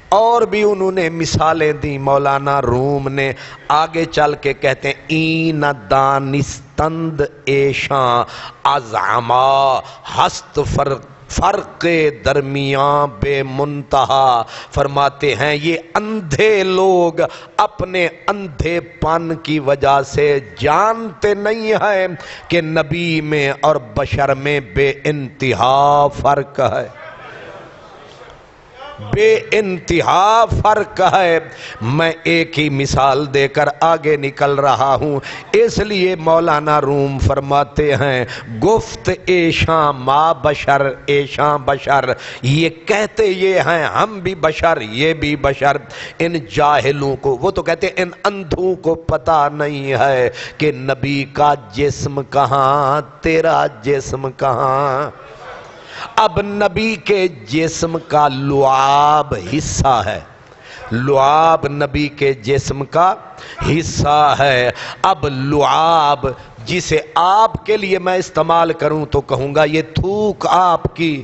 اور بھی انہوں نے مثالیں دی مولانا روم نے، آگے چل کے کہتے ہیں این دانستند ایشاں ازعما ہست فرق درمیان بے منتہا۔ فرماتے ہیں یہ اندھے لوگ اپنے اندھے پن کی وجہ سے جانتے نہیں ہیں کہ نبی میں اور بشر میں بے انتہا فرق ہے۔ بے انتہا فرق ہے۔ میں ایک ہی مثال دے کر آگے نکل رہا ہوں، اس لیے مولانا روم فرماتے ہیں گفت ایشاں ما بشر ایشاں بشر، یہ کہتے یہ ہیں ہم بھی بشر یہ بھی بشر۔ ان جاہلوں کو، وہ تو کہتے ہیں ان اندھوں کو پتہ نہیں ہے کہ نبی کا جسم کہاں تیرا جسم کہاں۔ اب نبی کے جسم کا لعاب حصہ ہے، لعاب نبی کے جسم کا حصہ ہے۔ اب لعاب جسے آپ کے لیے میں استعمال کروں تو کہوں گا یہ تھوک آپ کی،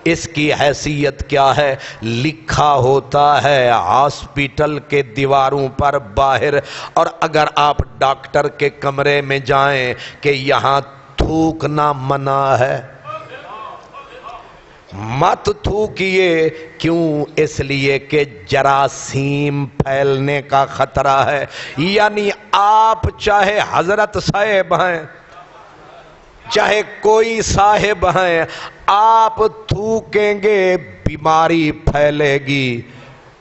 اس کی حیثیت کیا ہے؟ لکھا ہوتا ہے ہاسپٹل کے دیواروں پر باہر، اور اگر آپ ڈاکٹر کے کمرے میں جائیں کہ یہاں تھوکنا منع ہے، مت تھوکیے۔ کیوں؟ اس لیے کہ جراثیم پھیلنے کا خطرہ ہے۔ یعنی آپ چاہے حضرت صاحب ہیں چاہے کوئی صاحب ہیں، آپ تھوکیں گے بیماری پھیلے گی،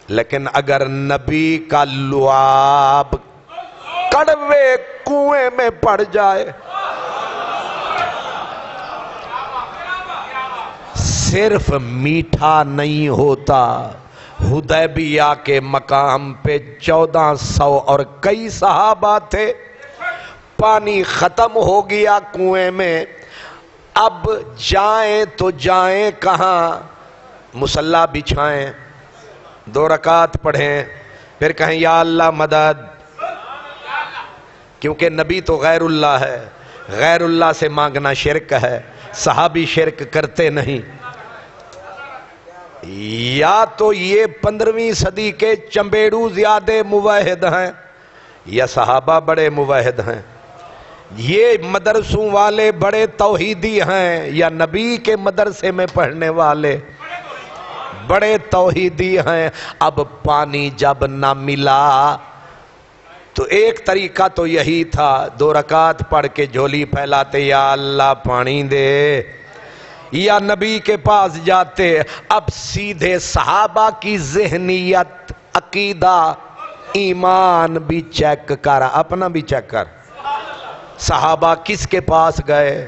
لیکن اگر نبی کا لعاب کڑوے کنویں میں پڑ جائے، صرف میٹھا نہیں ہوتا۔ حدیبیہ کے مقام پہ 1400 اور کئی صحابہ تھے، پانی ختم ہو گیا کنویں میں، اب جائیں تو جائیں کہاں؟ مصلی بچھائیں، 2 رکعت پڑھیں، پھر کہیں یا اللہ مدد، کیونکہ نبی تو غیر اللہ ہے، غیر اللہ سے مانگنا شرک ہے، صحابی شرک کرتے نہیں۔ یا تو یہ 15ویں صدی کے چمبیڑو زیادہ موحد ہیں یا صحابہ بڑے موحد ہیں، یہ مدرسوں والے بڑے توحیدی ہیں یا نبی کے مدرسے میں پڑھنے والے بڑے توحیدی ہیں۔ اب پانی جب نہ ملا تو ایک طریقہ تو یہی تھا، 2 رکعت پڑھ کے جھولی پھیلاتے یا اللہ پانی دے، یا نبی کے پاس جاتے۔ اب سیدھے صحابہ کی ذہنیت، عقیدہ، ایمان بھی چیک کر، اپنا بھی چیک کر۔ صحابہ کس کے پاس گئے؟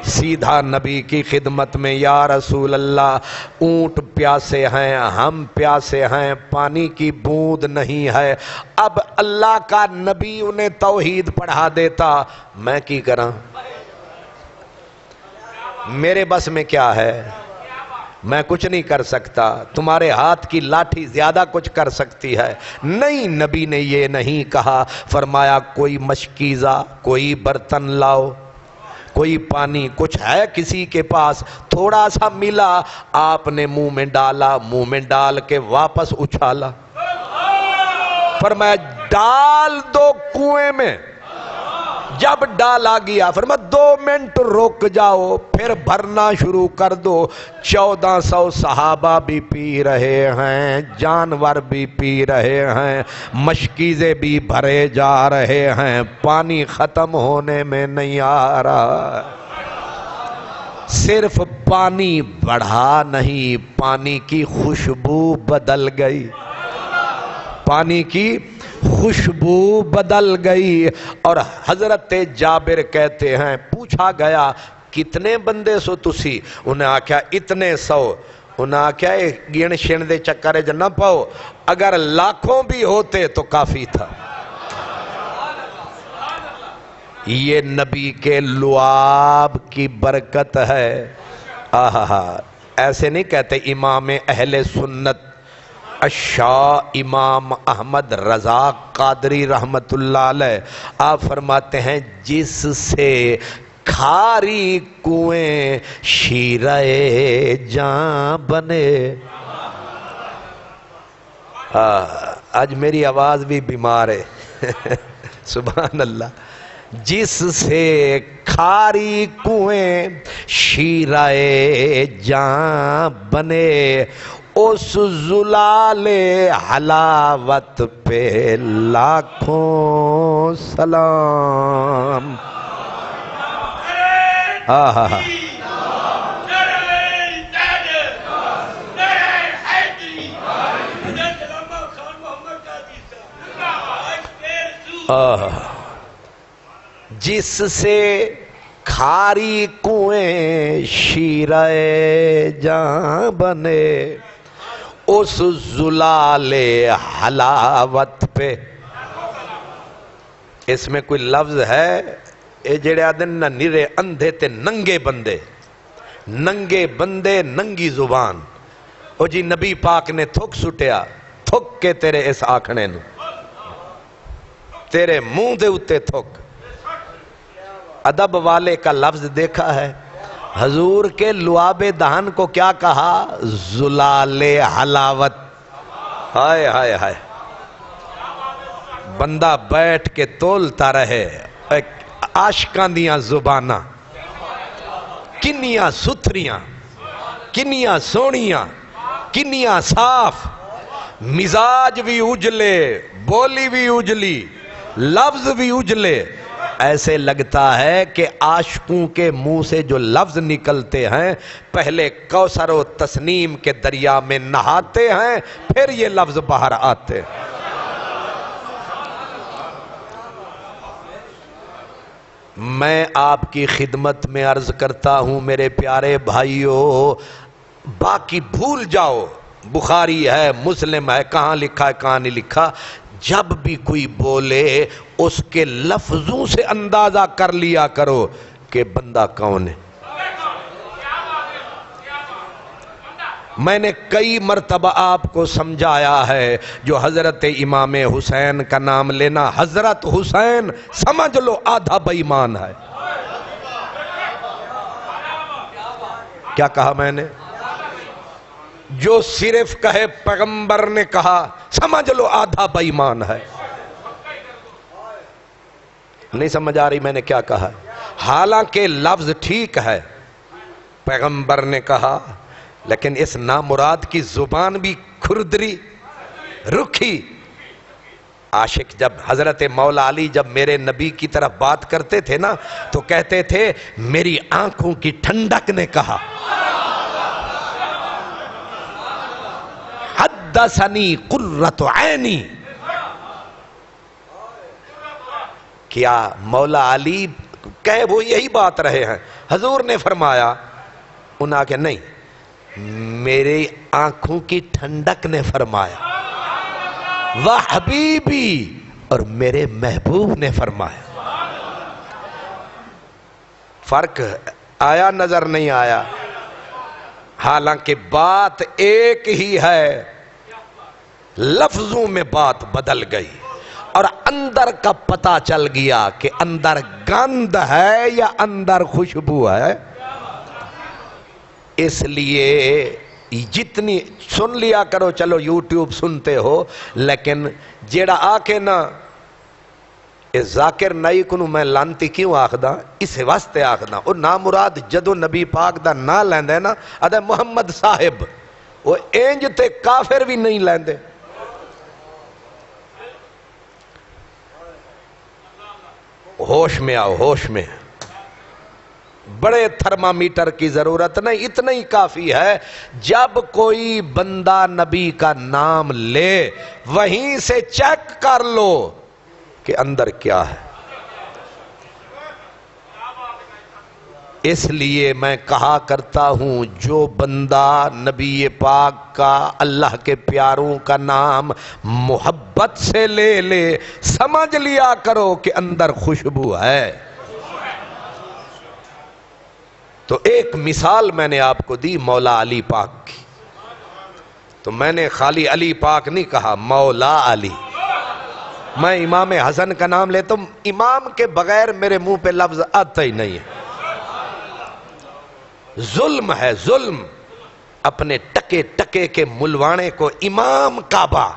سیدھا نبی کی خدمت میں، یا رسول اللہ اونٹ پیاسے ہیں، ہم پیاسے ہیں، پانی کی بوند نہیں ہے۔ اب اللہ کا نبی انہیں توحید پڑھا دیتا، میں کی کراں؟ میرے بس میں کیا ہے؟ میں کچھ نہیں کر سکتا، تمہارے ہاتھ کی لاٹھی زیادہ کچھ کر سکتی ہے۔ نہیں، نبی نے یہ نہیں کہا، فرمایا کوئی مشکیزہ، کوئی برتن لاؤ، کوئی پانی، کچھ ہے کسی کے پاس؟ تھوڑا سا ملا، آپ نے منہ میں ڈالا، منہ میں ڈال کے واپس اچھالا، فرمایا ڈال دو کنویں میں۔ جب ڈالا گیا فرمایا 2 منٹ رک جاؤ، پھر بھرنا شروع کر دو۔ 1400 صحابہ بھی پی رہے ہیں، جانور بھی پی رہے ہیں، مشکیزیں بھی بھرے جا رہے ہیں، پانی ختم ہونے میں نہیں آ رہا۔ صرف پانی بڑھا نہیں، پانی کی خوشبو بدل گئی، پانی کی خوشبو بدل گئی۔ اور حضرت جابر کہتے ہیں پوچھا گیا کتنے بندے سو تسی؟ انہیں آکھیا اتنے 100۔ انہیں آکھیا گن شن دے چکرے جنہ پاؤ، اگر لاکھوں بھی ہوتے تو کافی تھا۔ یہ نبی کے لعاب کی برکت ہے۔ آہا، ایسے نہیں کہتے امام اہل سنت الشاہ امام احمد رضا قادری رحمت اللہ علیہ، آپ فرماتے ہیں جس سے کھاری کنویں شیرہ جاں بنے۔ آج میری آواز بھی بیمار ہے سبحان اللہ۔ جس سے کھاری کنویں شیرہ جاں بنے، اس زلال حلاوت پہ لاکھوں سلام۔ جس سے کھاری کنویں شیرے جاں بنے، اس زلال حلاوت پہ. اس میں کوئی لفظ ہے اے جڑے آدن نہ نرے اندھے تے ننگے بندے، ننگے بندے ننگی زبان. او جی نبی پاک نے تھک سٹیا، تھک کے تیرے اس آکھنے نو، تیرے منہ دے اتے تھک. ادب والے کا لفظ دیکھا ہے، حضور کے لعاب دہن کو کیا کہا؟ زلال حلاوت. ہائے ہائے ہائے، بندہ بیٹھ کے تولتا رہے عاشقاں دیاں زباناں، کنیاں ستھریاں، کنیاں سونیاں، کنیاں صاف، مزاج بھی اجلے، بولی بھی اجلی، لفظ بھی اجلے. ایسے لگتا ہے کہ عاشقوں کے منہ سے جو لفظ نکلتے ہیں پہلے کوثر و تسنیم کے دریا میں نہاتے ہیں، پھر یہ لفظ باہر آتے ہیں. میں آپ کی خدمت میں عرض کرتا ہوں میرے پیارے بھائیوں، باقی بھول جاؤ، بخاری ہے، مسلم ہے، کہاں لکھا ہے کہاں نہیں لکھا. جب بھی کوئی بولے اس کے لفظوں سے اندازہ کر لیا کرو کہ بندہ کون ہے. میں نے کئی مرتبہ آپ کو سمجھایا ہے، جو حضرت امام حسین کا نام لینا، حضرت حسین سمجھ لو آدھا بے ایمان ہے. کیا کہا میں نے؟ جو صرف کہے پیغمبر نے کہا، سمجھ لو آدھا بے ایمان ہے. نہیں سمجھ آ رہی میں نے کیا کہا؟ حالانکہ لفظ ٹھیک ہے، پیغمبر نے کہا، لیکن اس نامراد کی زبان بھی کھردری، رکھی. عاشق جب حضرت مولا علی جب میرے نبی کی طرف بات کرتے تھے نا تو کہتے تھے میری آنکھوں کی ٹھنڈک نے کہا، حدثنی قرۃ عینی. کیا مولا علی کہے وہ یہی بات رہے ہیں؟ حضور نے فرمایا، انہاں کہ نہیں، میری آنکھوں کی ٹھنڈک نے فرمایا، وحبیبی، اور میرے محبوب نے فرمایا. فرق آیا نظر نہیں آیا؟ حالانکہ بات ایک ہی ہے، لفظوں میں بات بدل گئی اور اندر کا پتہ چل گیا کہ اندر گند ہے یا اندر خوشبو ہے. اس لیے جتنی سن لیا کرو، چلو یوٹیوب سنتے ہو، لیکن جیڑا آکے نا اے ذاکر نائی کنو میں لانتی کیوں آخدا؟ اس واسطے آخدا اور نامراد جدو نبی پاک دا نا لیندے نا ادھے محمد صاحب، وہ اینج تے کافر بھی نہیں لیندے. ہوش میں آؤ، ہوش میں. بڑے تھرمامیٹر کی ضرورت نہیں، اتنا ہی کافی ہے جب کوئی بندہ نبی کا نام لے وہیں سے چیک کر لو کہ اندر کیا ہے. اس لیے میں کہا کرتا ہوں جو بندہ نبی پاک کا، اللہ کے پیاروں کا نام محبت سے لے لے، سمجھ لیا کرو کہ اندر خوشبو ہے. تو ایک مثال میں نے آپ کو دی مولا علی پاک کی، تو میں نے خالی علی پاک نہیں کہا، مولا علی. میں امام حسن کا نام لیتا ہوں، امام کے بغیر میرے منہ پہ لفظ آتا ہی نہیں ہے. ظلم ہے ظلم، اپنے ٹکے ٹکے کے ملوانے کو امام کعبہ،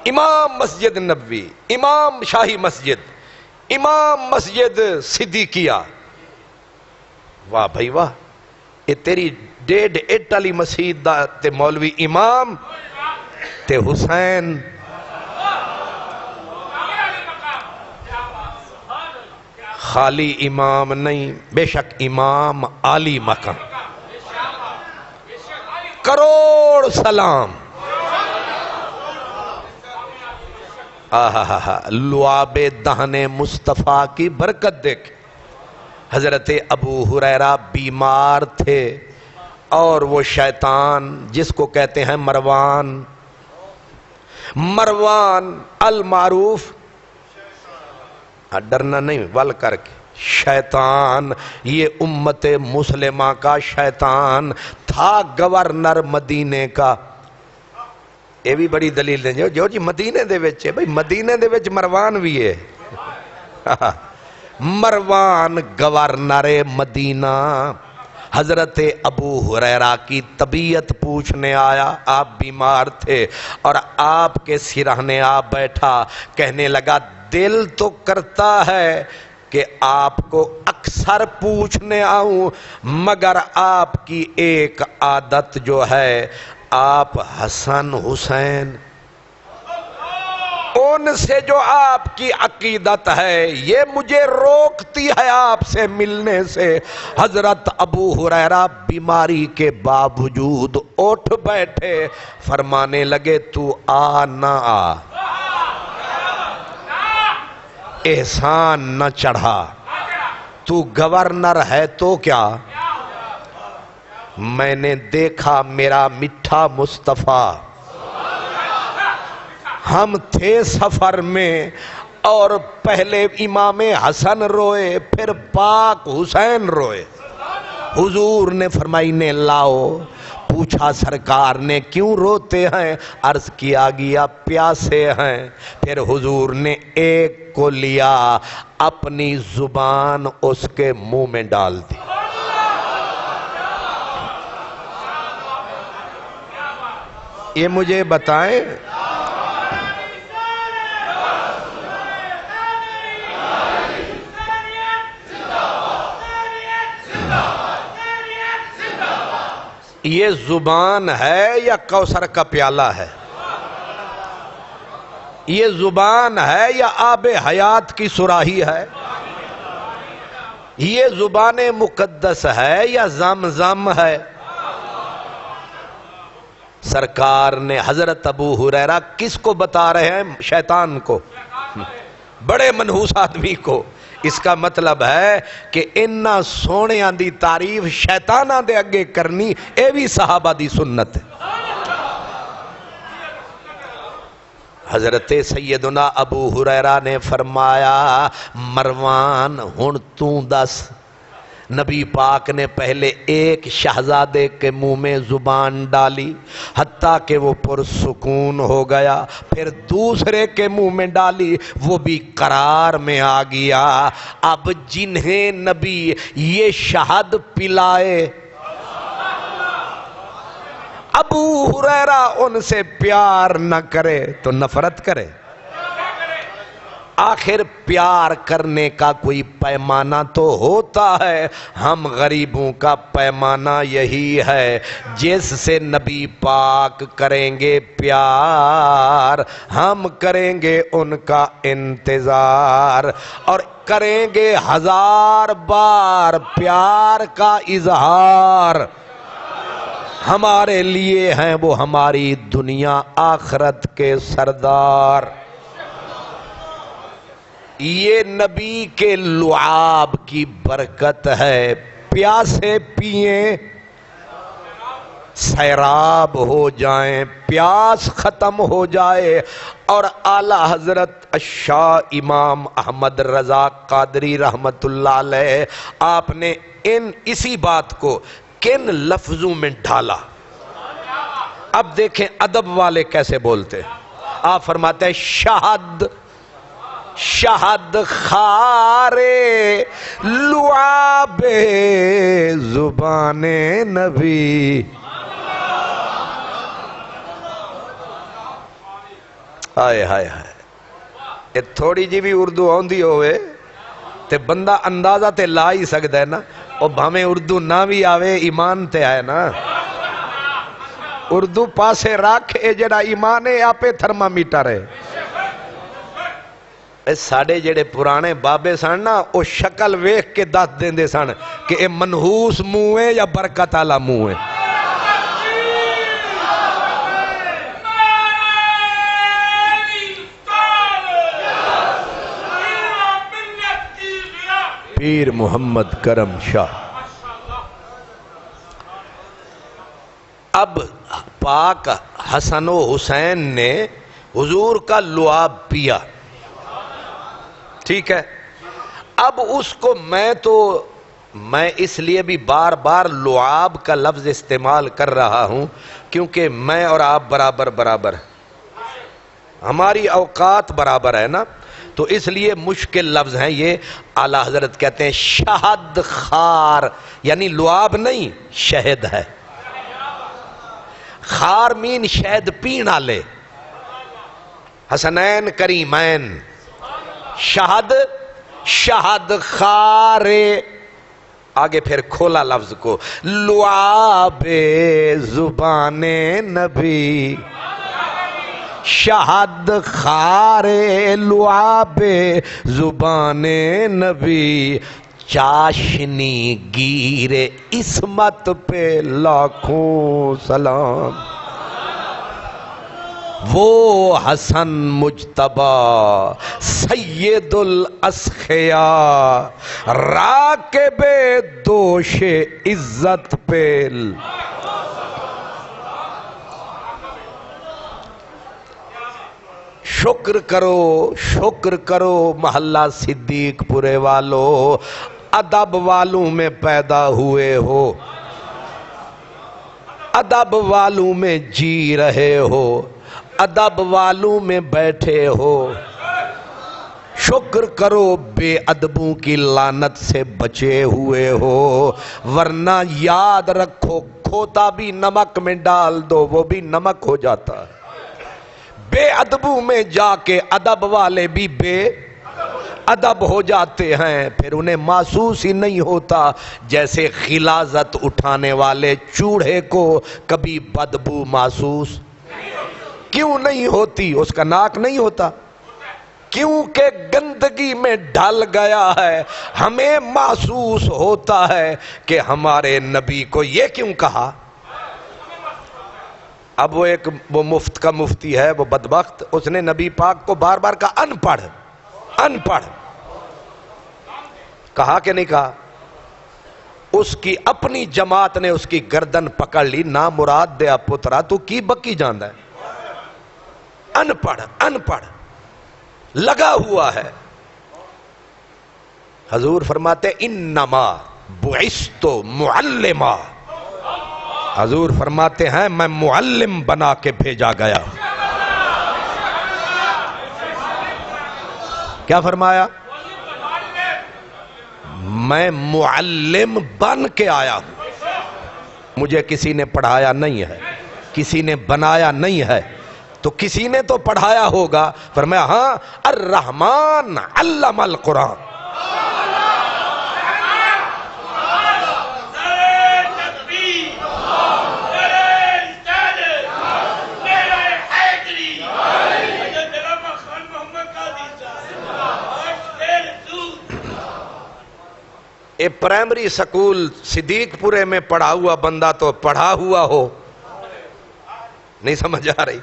امام مسجد نبوی، امام شاہی مسجد، امام مسجد صدیقیہ. واہ بھائی واہ، یہ تیری 1.5 اٹ علی مسجد دا تے مولوی امام تے حسین. خالی امام نہیں، بے شک امام عالی مقام. کروڑ سلام. لعاب دہن مصطفیٰ کی برکت دیکھ. حضرت ابو ہریرہ بیمار تھے اور وہ شیطان جس کو کہتے ہیں مروان المعروف، ڈرنا نہیں ول کر کے، شیطان، یہ امت مسلمہ کا شیطان تھا گورنر مدینے کا. یہ بھی بڑی دلیل دیں جو جی مدینے دے وچ ہے، بھئی مدینے دے وچ مروان بھی ہے. مروان گورنر مدینہ حضرت ابو ہریرہ کی طبیعت پوچھنے آیا. آپ بیمار تھے اور آپ کے سرہانے آ بیٹھا، کہنے لگا دل تو کرتا ہے کہ آپ کو اکثر پوچھنے آؤں، مگر آپ کی ایک عادت جو ہے، آپ حسن حسین ان سے جو آپ کی عقیدت ہے یہ مجھے روکتی ہے آپ سے ملنے سے. حضرت ابو ہریرہ بیماری کے باوجود اٹھ بیٹھے، فرمانے لگے تو آ نہ آ، احسان نہ چڑھا، تو گورنر ہے تو کیا، میں نے دیکھا میرا میٹھا مصطفیٰ. ہم تھے سفر میں اور پہلے امام حسن روئے، پھر پاک حسین روئے. حضور نے فرمائی نے لاؤ. پوچھا سرکار نے کیوں روتے ہیں؟ عرض کیا گیا پیاسے ہیں. پھر حضور نے ایک کو لیا، اپنی زبان اس کے منہ میں ڈال دی. یہ مجھے بتائیں، یہ زبان ہے یا کوثر کا پیالہ ہے؟ یہ زبان ہے یا آب حیات کی صراحی ہے؟ یہ زبان مقدس ہے یا زمزم ہے؟ سرکار نے حضرت ابو ہریرہ کس کو بتا رہے ہیں؟ شیطان کو، بڑے منحوس آدمی کو. اس کا مطلب ہے کہ انہاں سونیاں دی تعریف شیطاناں دے اگے کرنی، اے بھی صحابہ دی سنت ہے. حضرت سیدنا ابو ہریرہ نے فرمایا مروان ہن تو دس. نبی پاک نے پہلے ایک شہزادے کے منہ میں زبان ڈالی حتیٰ کہ وہ پرسکون ہو گیا، پھر دوسرے کے منہ میں ڈالی، وہ بھی قرار میں آ گیا. اب جنہیں نبی یہ شہد پلائے، ابو ہریرہ ان سے پیار نہ کرے تو نفرت کرے. آخر پیار کرنے کا کوئی پیمانہ تو ہوتا ہے. ہم غریبوں کا پیمانہ یہی ہے، جس سے نبی پاک کریں گے پیار، ہم کریں گے ان کا انتظار اور کریں گے 1000 بار پیار کا اظہار. ہمارے لیے ہیں وہ ہماری دنیا آخرت کے سردار. یہ نبی کے لعاب کی برکت ہے. پیاسے پئیں سیراب ہو جائیں، پیاس ختم ہو جائے. اور اعلی حضرت الشاہ امام احمد رضا قادری رحمت اللہ علیہ، آپ نے اسی بات کو کن لفظوں میں ڈھالا. اب دیکھیں ادب والے کیسے بولتے ہیں. آپ فرماتے ہیں شہد خارے لعاب زبان نبی. ہائے ہائے ہائے، یہ تھوڑی جی بھی اردو آندی ہوئے تے بندہ اندازہ تے لا ہی سکتا ہے نا. اور بھامیں اردو نہ بھی آوے ایمان تے آئے نا. اردو پاسے رکھ، اے جڑا ایمان ہے آپے تھرمامیٹر ہے. ساڑے جڑے پرانے بابے سن نا، او شکل ویکھ کے دس دیندے سن کہ اے منحوس منہ ہے یا برکت والا منہ ہے. پیر محمد کرم شاہ۔ اب پاک حسن و حسین نے حضور کا لعاب پیا، ٹھیک ہے، اب اس کو میں اس لیے بھی بار بار لعاب کا لفظ استعمال کر رہا ہوں کیونکہ میں اور آپ برابر ہماری اوقات برابر ہے نا، تو اس لیے مشکل لفظ ہیں یہ۔ اعلیٰ حضرت کہتے ہیں شہد خار، یعنی لعاب نہیں، شہد ہے، خار مین شہد پینا لے، حسنین کریمین، شہد خارے، آگے پھر کھولا لفظ کو، لعاب زبان نبی، شہد خارے لعاب زبان نبی، چاشنی گیر عصمت پہ لاکھوں سلام، وہ حسن مجتبی سید الاسخیاء، راکب دوش عزت پہ۔ شکر کرو محلہ صدیق پورے والو، ادب والوں میں پیدا ہوئے ہو، ادب والوں میں جی رہے ہو، ادب والوں میں بیٹھے ہو، شکر کرو بے ادبوں کی لعنت سے بچے ہوئے ہو، ورنہ یاد رکھو کھوتا بھی نمک میں ڈال دو وہ بھی نمک ہو جاتا ہے، بے ادبوں میں جا کے ادب والے بھی بے ادب ہو جاتے ہیں، پھر انہیں محسوس ہی نہیں ہوتا، جیسے غلاظت اٹھانے والے چوڑے کو کبھی بدبو محسوس کیوں نہیں ہوتی، اس کا ناک نہیں ہوتا، کیونکہ گندگی میں ڈھل گیا ہے، ہمیں محسوس ہوتا ہے کہ ہمارے نبی کو یہ کیوں کہا۔ اب وہ مفت کا مفتی ہے، وہ بدبخت، اس نے نبی پاک کو بار بار کہا ان پڑھ، کہا کہ نہیں کہا، اس کی اپنی جماعت نے اس کی گردن پکڑ لی، نا مراد دیا پترا تو کی بکی جاندہ ہے، ان پڑھ لگا ہوا ہے۔ حضور فرماتے انما بعثت معلما، حضور فرماتے ہیں میں معلم بنا کے بھیجا گیا۔ کیا فرمایا؟ میں معلم بن کے آیا ہوں، مجھے کسی نے پڑھایا نہیں ہے، کسی نے بنایا نہیں ہے، تو کسی نے تو پڑھایا ہوگا۔ فرمایا ہاں الرحمن علم القرآن، پرائمری سکول صدیق پورے میں پڑھا ہوا بندہ تو پڑھا ہوا ہو، نہیں سمجھ آ رہی۔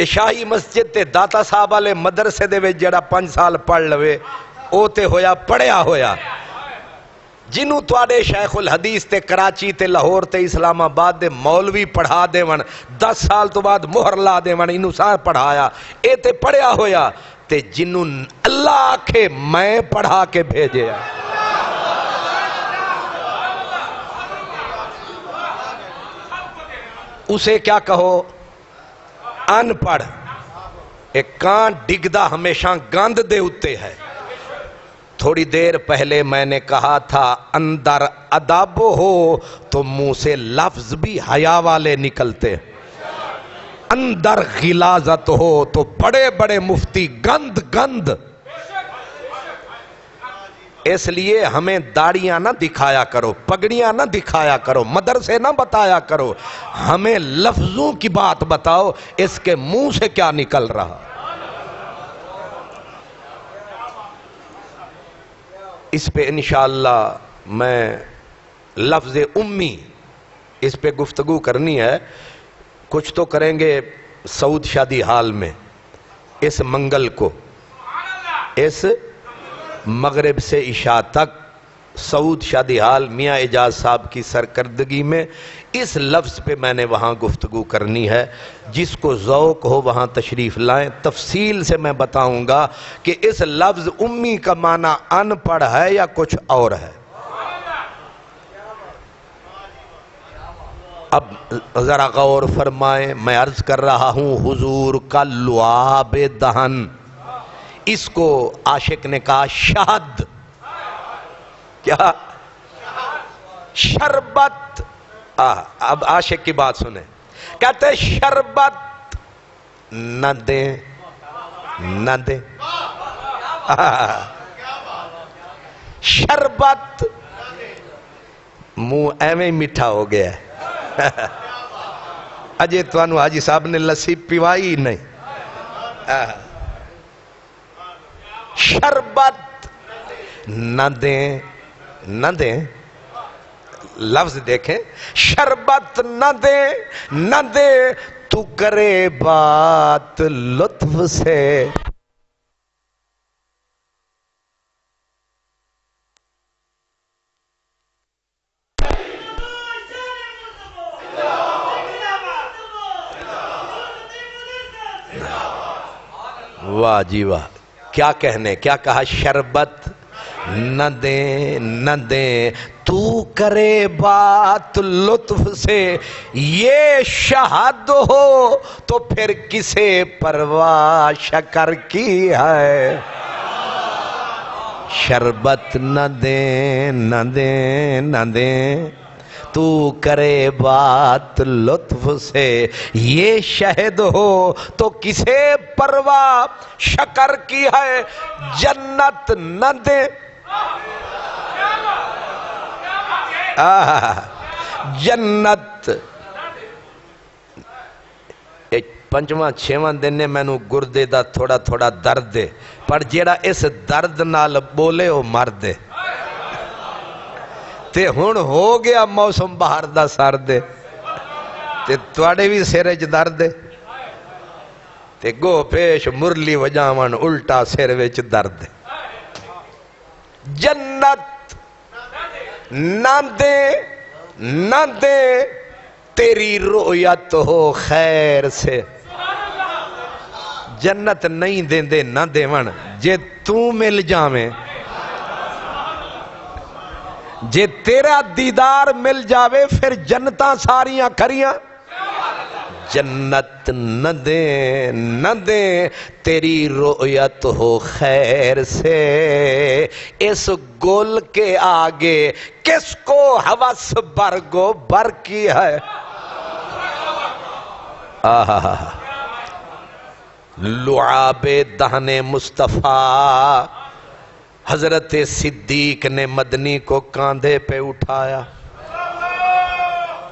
عشائی مسجد تے داتا صاحب والے مدرسے دے وچ جڑا 5 سال پڑھ لوے او تے ہویا پڑھیا ہویا، جنوں تواڈے شیخ الحدیث تے کراچی تے لاہور تے اسلام آباد دے مولوی پڑھا دیون، 10 سال تو بعد مہر لا دیون انہوں سار پڑھایا، اے تے پڑھیا ہویا، تے جنوں اللہ آکھے میں پڑھا کے بھیجے آ، اسے کیا کہو؟ ان پڑھ۔ ایک کان ڈگدا ہمیشہ گند دے اتے ہے۔ تھوڑی دیر پہلے میں نے کہا تھا اندر ادب ہو تو منہ سے لفظ بھی حیا والے نکلتے، اندر غلاظت ہو تو بڑے بڑے مفتی گند۔ اس لیے ہمیں داڑیاں نہ دکھایا کرو، پگڑیاں نہ دکھایا کرو، مدرسے نہ بتایا کرو، ہمیں لفظوں کی بات بتاؤ، اس کے منہ سے کیا نکل رہا۔ اس پہ انشاءاللہ میں لفظ امی اس پہ گفتگو کرنی ہے، کچھ تو کریں گے سعود شادی حال میں اس منگل کو، اس مغرب سے عشاء تک سعود شادی حال میاں اعجاز صاحب کی سرکردگی میں اس لفظ پہ میں نے وہاں گفتگو کرنی ہے. جس کو ذوق ہو وہاں تشریف لائیں. تفصیل سے میں بتاؤں گا کہ اس لفظ امی کا معنی ان پڑھ ہے یا کچھ اور ہے. اب ذرا غور فرمائیں. میں عرض کر رہا ہوں حضور کا لعاب دہن، اس کو عاشق نے کہا شہد. کیا؟ شربت. اب عاشق کی بات سنیں. کہتے شربت نہ دیں نہ دیں. شربت منہ ایویں میٹھا ہو گیا ہے. اجے توانو حاجی صاحب نے لسی پیوائی نہیں. شربت نہ دیں نہ دیں. لفظ دیکھیں. شربت نہ دے نہ دے تو کرے بات لطف سے. واہ جی واہ، کیا کہنے، کیا کہا. شربت نہ دیں نہ دیں تو کرے بات لطف سے. یہ شہد ہو تو پھر کسے پرواہ شکر کی ہے. شربت نہ دیں نہ دیں نہ دیں تو کرے بات لطف سے. یہ شہد ہو تو کسے پرواہ شکر کی ہے. جنت نہ دے. جنت پنجواں چھواں دن نے مینوں گردے دا تھوڑا تھوڑا درد دے، پر جیڑا اس درد نال بولے وہ مرد. تے ہن ہو گیا موسم باہر دا سرد، تے تواڈے بھی سر وچ درد، تے گو پیش مرلی وجاون الٹا سر وچ درد. جنت نہ دے نہ دے تیری رؤیت ہو خیر سے. جنت نہیں دیں دے نہ دیون، جے تو مل جاویں، جے تیرا دیدار مل جاوے پھر جنتاں ساریاں کھریاں. جنت نہ دیں نہ دیں تیری رؤیت ہو خیر سے. اس گل کے آگے کس کو ہوس برگو بر کی ہے. لعاب دہن مصطفیٰ حضرت صدیق نے مدنی کو کاندھے پہ اٹھایا.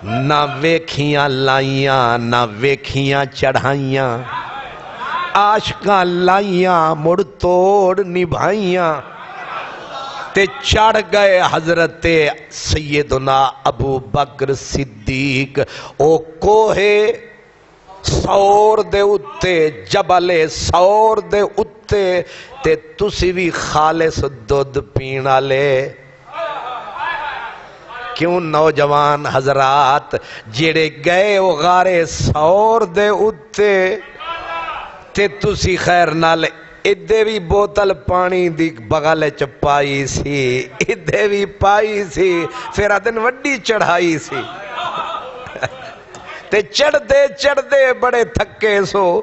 نہ ویکھیاں لائیاں نہ ویکھیاں چڑھائیاں، عاشقاں لائیاں مڑ توڑ نبھائیاں. تے چڑھ گئے حضرت سیدنا ابو بکر صدیق او کوہ سور دے اتے، جبل سور دے اتے. تے تسی بھی خالص دودھ پینا لے. کیوں نوجوان حضرات جڑے گئے وہ غارے سور دے اتے، تے تسی خیر نال ادھے بھی بوتل پانی دی بغل چپائی سی، ادھے بھی پائی سی، پھر ادن وڈی چڑھائی سی. تے چڑھ دے بڑے تھکے سو،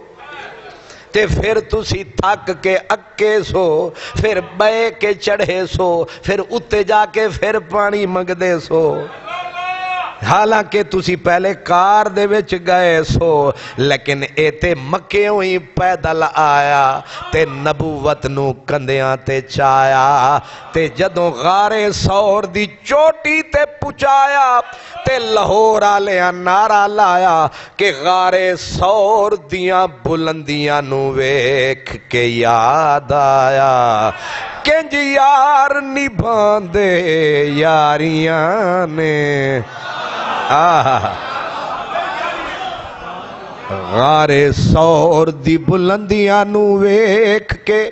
تے پھر تسی تھک کے اکے سو، پھر بے کے چڑھے سو، پھر اتے جا کے پھر پانی منگ دے سو. حالانکہ تسی پہلے کار دے وچ گئے سو، لیکن اے تے مکے ہوئی پیدل آیا تے نبوت نو کندیاں تے چایا. تے جدوں غارے سور دی چوٹی تے پچایا تے لاہور آلیاں نعرہ لایا کہ غارے سور دیاں بلندیاں نو ویکھ کے یاد آیا کنج یار نبھاندے یاریاں نے. غارے سور دی بلندیاں نو ویکھ کے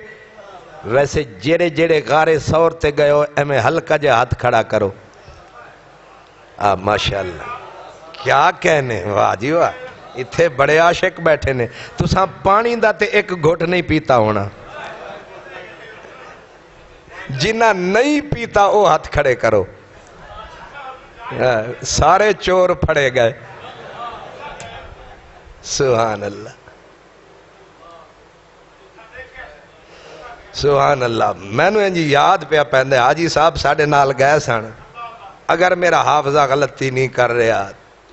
ویسے جڑے جڑے غارِ ثور تے گئے ہو ایمیں ہلکا جے ہاتھ کھڑا کرو. ماشاءاللہ کیا کہنے, واہ جی واہ, اتھے بڑے عاشق بیٹھے نے. تساں پانی دا تے ایک گھٹ نہیں پیتا ہونا, جنہ نہیں پیتا او ہاتھ کھڑے کرو. سارے چور پھڑے گئے. سبحان اللہ سبحان اللہ. میں نے جی یاد پیا پہندے حاجی صاحب ساڑھے نال گئے سن, اگر میرا حافظہ غلطی نہیں کر رہا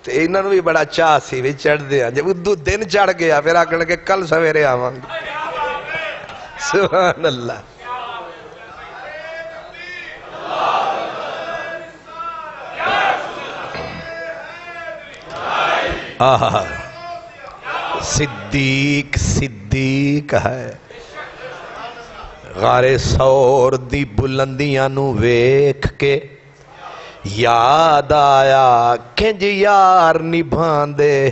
تو انہوں نے بھی بڑا چاہ سی بھی چڑھ دیا. جب دو دن چڑھ گیا پھر آکڑ کے کل سویرے آوانگے. سبحان اللہ. صدیق صدیق ہے. غارِ ثور دی بلندیاں نو ویکھ کے یاد آیا کنج یار نبھاندے.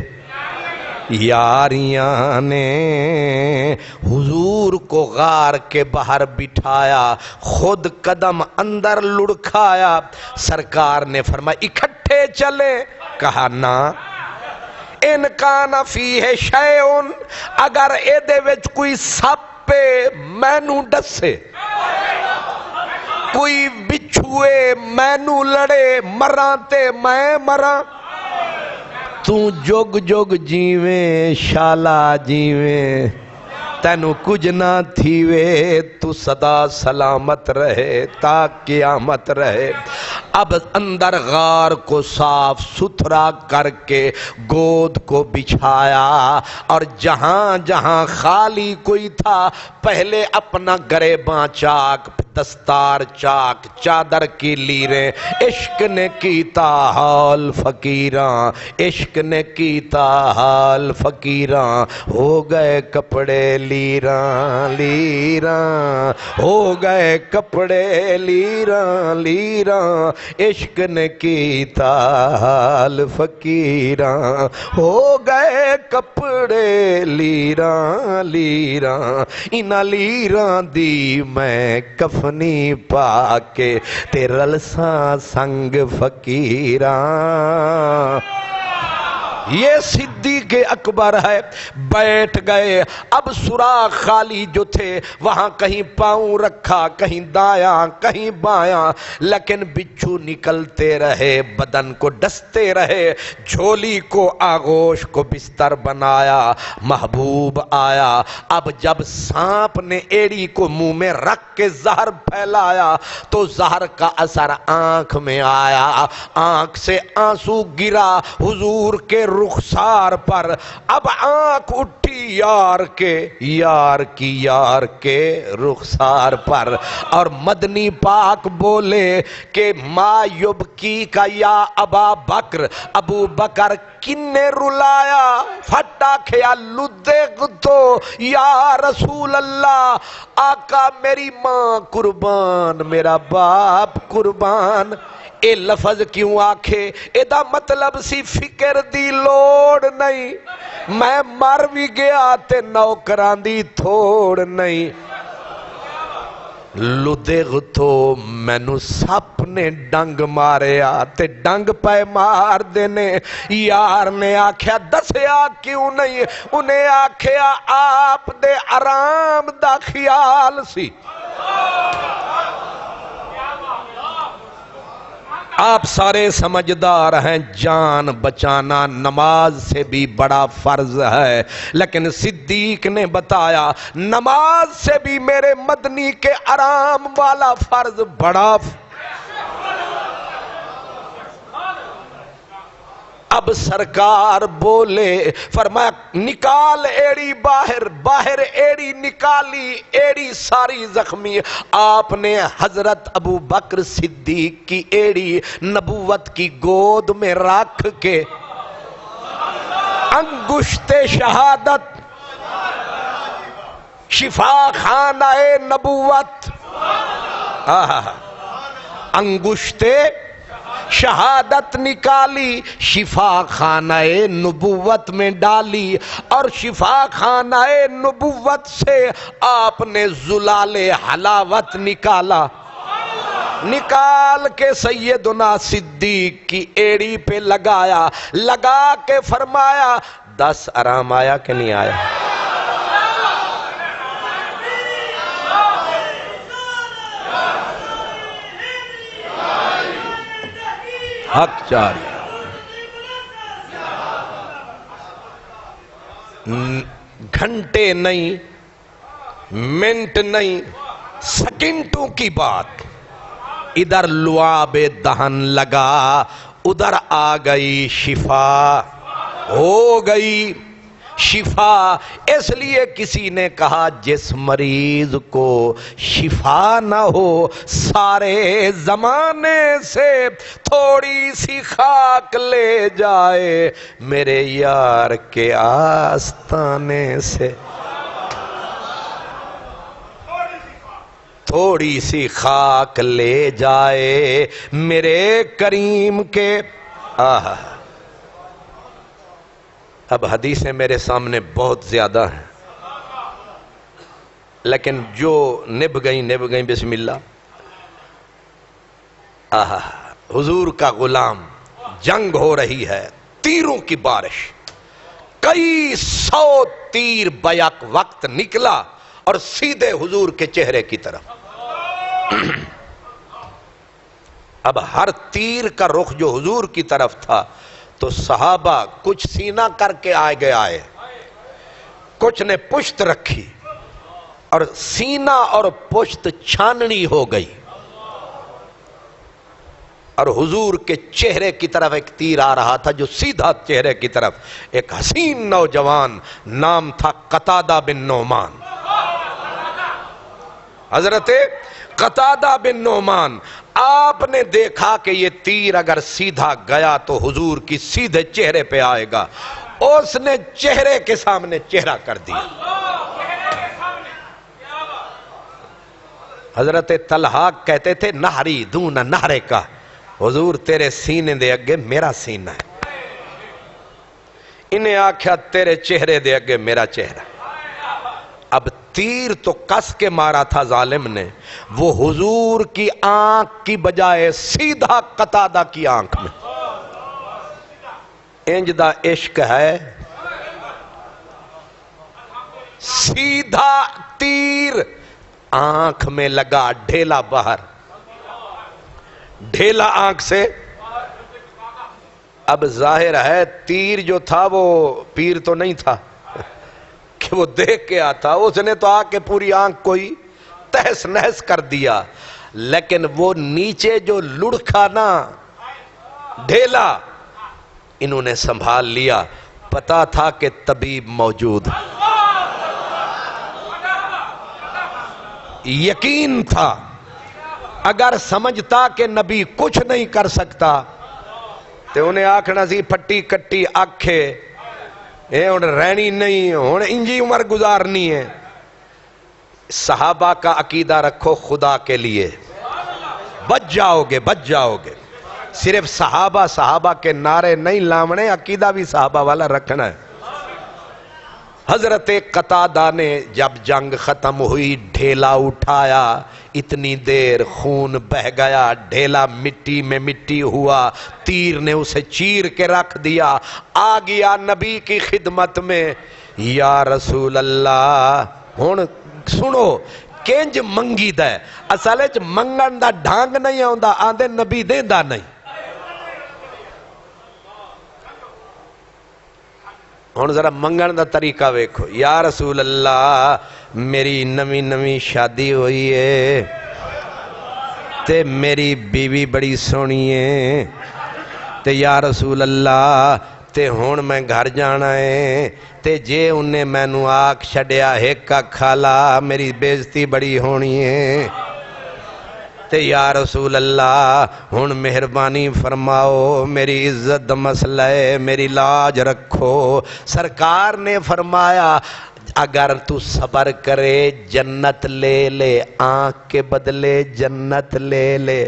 یاریاں نے حضور کو غار کے باہر بٹھایا, خود قدم اندر لڑکھایا. سرکار نے فرمایا اکٹھے چلے, کہا نا ان کان فیہ شیئن, اگر اے دے وچ کوئی سپ پہ مینو ڈسے, کوئی بچھوے مینو لڑے, مراں تے میں مراں, تو جگ جگ جیویں شالا جیویں, تینو کچھ نہ تھیوے, تو صدا سلامت رہے تا قیامت رہے. اب اندر غار کو صاف ستھرا کر کے گود کو بچھایا, اور جہاں جہاں خالی کوئی تھا پہلے اپنا گریباں چاک, دستار چاک, چادر کی لیریں. عشق نے کیتا حال فقیراں, عشق نے کیتا حال فقیراں, ہو گئے کپڑے لیراں لیراں, ہو گئے کپڑے لیراں لیراں. عشق نے کیتا حال فقیراں, ہو گئے کپڑے لیراں لیراں. انہاں لیراں دی میں کفنی پا کے تے رلساں سنگ فقیراں. یہ صدیق اکبر ہے. بیٹھ گئے. اب سوراخ خالی جو تھے وہاں کہیں پاؤں رکھا, کہیں دایاں کہیں بایاں, لیکن بچھو نکلتے رہے, بدن کو ڈستے رہے. جھولی کو آغوش کو بستر بنایا. محبوب آیا. اب جب سانپ نے ایڑی کو منہ میں رکھ کے زہر پھیلایا تو زہر کا اثر آنکھ میں آیا, آنکھ سے آنسو گرا حضور کے رخسار پر. اب آنکھ اٹھی یار کے, یار کی یار کے رخسار پر, اور مدنی پاک بولے کہ ما یبکی کا یا ابا بکر, ابو بکر کنے رلایا. پھٹا کھیا لدغ تو یا رسول اللہ, آقا میری ماں قربان, میرا باپ قربان. اے لفظ کیوں آکھے؟ اے دا مطلب سی فکر دی لوڑ نہیں, میں مر بھی گیا تے نوکران دی تھوڑ نہیں. لدغ تو مینو سپ نے ڈنگ ماریا تے ڈنگ پہ مار دینے. یار نے آکھیا دسیا کیوں نہیں؟ انہیں آکھیا آپ دے آرام دا خیال سی. آپ سارے سمجھدار ہیں, جان بچانا نماز سے بھی بڑا فرض ہے, لیکن صدیق نے بتایا نماز سے بھی میرے مدنی کے آرام والا فرض بڑا. اب سرکار بولے, فرمایا نکال ایڑی باہر, باہر ایڑی نکالی, ایڑی ساری زخمی. آپ نے حضرت ابو بکر صدیق کی ایڑی نبوت کی گود میں رکھ کے انگشت شہادت, شفا خانہ نبوت, انگشت شہادت نکالی شفا خانہ نبوت میں ڈالی، اور شفا خانہ نبوت سے آپ نے زلال حلاوت نکالا، نکال کے سیدنا صدیق کی ایڑی پہ لگایا، لگا کے فرمایا 10 آرام آیا کہ نہیں آیا؟ حق جاری، گھنٹے نہیں، منٹ نہیں، سیکنڈوں کی بات، ادھر لعاب دہن لگا، ادھر آ گئی شفا، ہو گئی شفا۔ اس لیے کسی نے کہا جس مریض کو شفا نہ ہو سارے زمانے سے تھوڑی سی خاک لے جائے میرے یار کے آستانے سے، تھوڑی سی خاک لے جائے میرے کریم کے آہ۔ اب حدیثیں میرے سامنے بہت زیادہ ہیں، لیکن جو نبھ گئیں بسم اللہ۔ آہا، حضور کا غلام، جنگ ہو رہی ہے، تیروں کی بارش، کئی 100 تیر بیک وقت نکلا اور سیدھے حضور کے چہرے کی طرف۔ اب ہر تیر کا رخ جو حضور کی طرف تھا تو صحابہ کچھ سینہ کر کے آئے، کچھ نے پشت رکھی، اور سینہ اور پشت چھاننی ہو گئی، اور حضور کے چہرے کی طرف ایک تیر آ رہا تھا جو سیدھا چہرے کی طرف۔ ایک حسین نوجوان، نام تھا قتادہ بن نعمان، حضرت قتادہ بن نعمان۔ آپ نے دیکھا کہ یہ تیر اگر سیدھا گیا تو حضور کی سیدھے چہرے پہ آئے گا، اس نے چہرے کے سامنے چہرہ کر دیا۔ حضرت طلحہ کہتے تھے نہری دون نہرے کا، حضور تیرے سینے دے اگے میرا سینہ ہے، انہیں آکھیا تیرے چہرے دے اگے میرا چہرہ۔ اب تیر تو کس کے مارا تھا ظالم نے، وہ حضور کی آنکھ کی بجائے سیدھا قتادہ کی آنکھ میں۔ انجدہ عشق ہے، سیدھا تیر آنکھ میں لگا، ڈھیلا باہر، ڈھیلا آنکھ سے۔ اب ظاہر ہے تیر جو تھا وہ پیر تو نہیں تھا کہ وہ دیکھ کے آتا، اس نے تو آ کے پوری آنکھ کو ہی تہس نہس کر دیا، لیکن وہ نیچے جو لڑکھا نا ڈھیلا، انہوں نے سنبھال لیا، پتا تھا کہ طبیب موجود، یقین تھا، اگر سمجھتا کہ نبی کچھ نہیں کر سکتا تو انہیں آکھنا سی پھٹی کٹی آکھے ہن رہنی نہیں، ہن انجی عمر گزارنی ہے۔ صحابہ کا عقیدہ رکھو خدا کے لیے، بچ جاؤ گے، بچ جاؤ گے۔ صرف صحابہ کے نعرے نہیں لامنے، عقیدہ بھی صحابہ والا رکھنا ہے۔ حضرت قتادہ نے جب جنگ ختم ہوئی ڈھیلا اٹھایا، اتنی دیر خون بہ گیا، ڈھیلا مٹی میں مٹی ہوا، تیر نے اسے چیر کے رکھ دیا، آ گیا نبی کی خدمت میں، یا رسول اللہ ہن سنو کنج منگی دے، اصل وچ منگن دا ڈھنگ نہیں آندا، آندے نبی دیندا نہیں۔ ہن ذرا منگن دا طریقہ ویکھو، یا رسول اللہ میری نویں شادی ہوئی ہے تے میری بیوی بڑی سونی ہے تے یا رسول اللہ تے ہن میں گھر جانا ہے تے جے انہیں مینوں آکھ چھڈیا ہیکا کھالا میری بےزتی بڑی ہونی ہے تے یا رسول اللہ ہن مہربانی فرماؤ، میری عزت مسئلہ ہے، میری لاج رکھو۔ سرکار نے فرمایا اگر تو صبر کرے جنت لے لے، آنکھ کے بدلے جنت لے لے،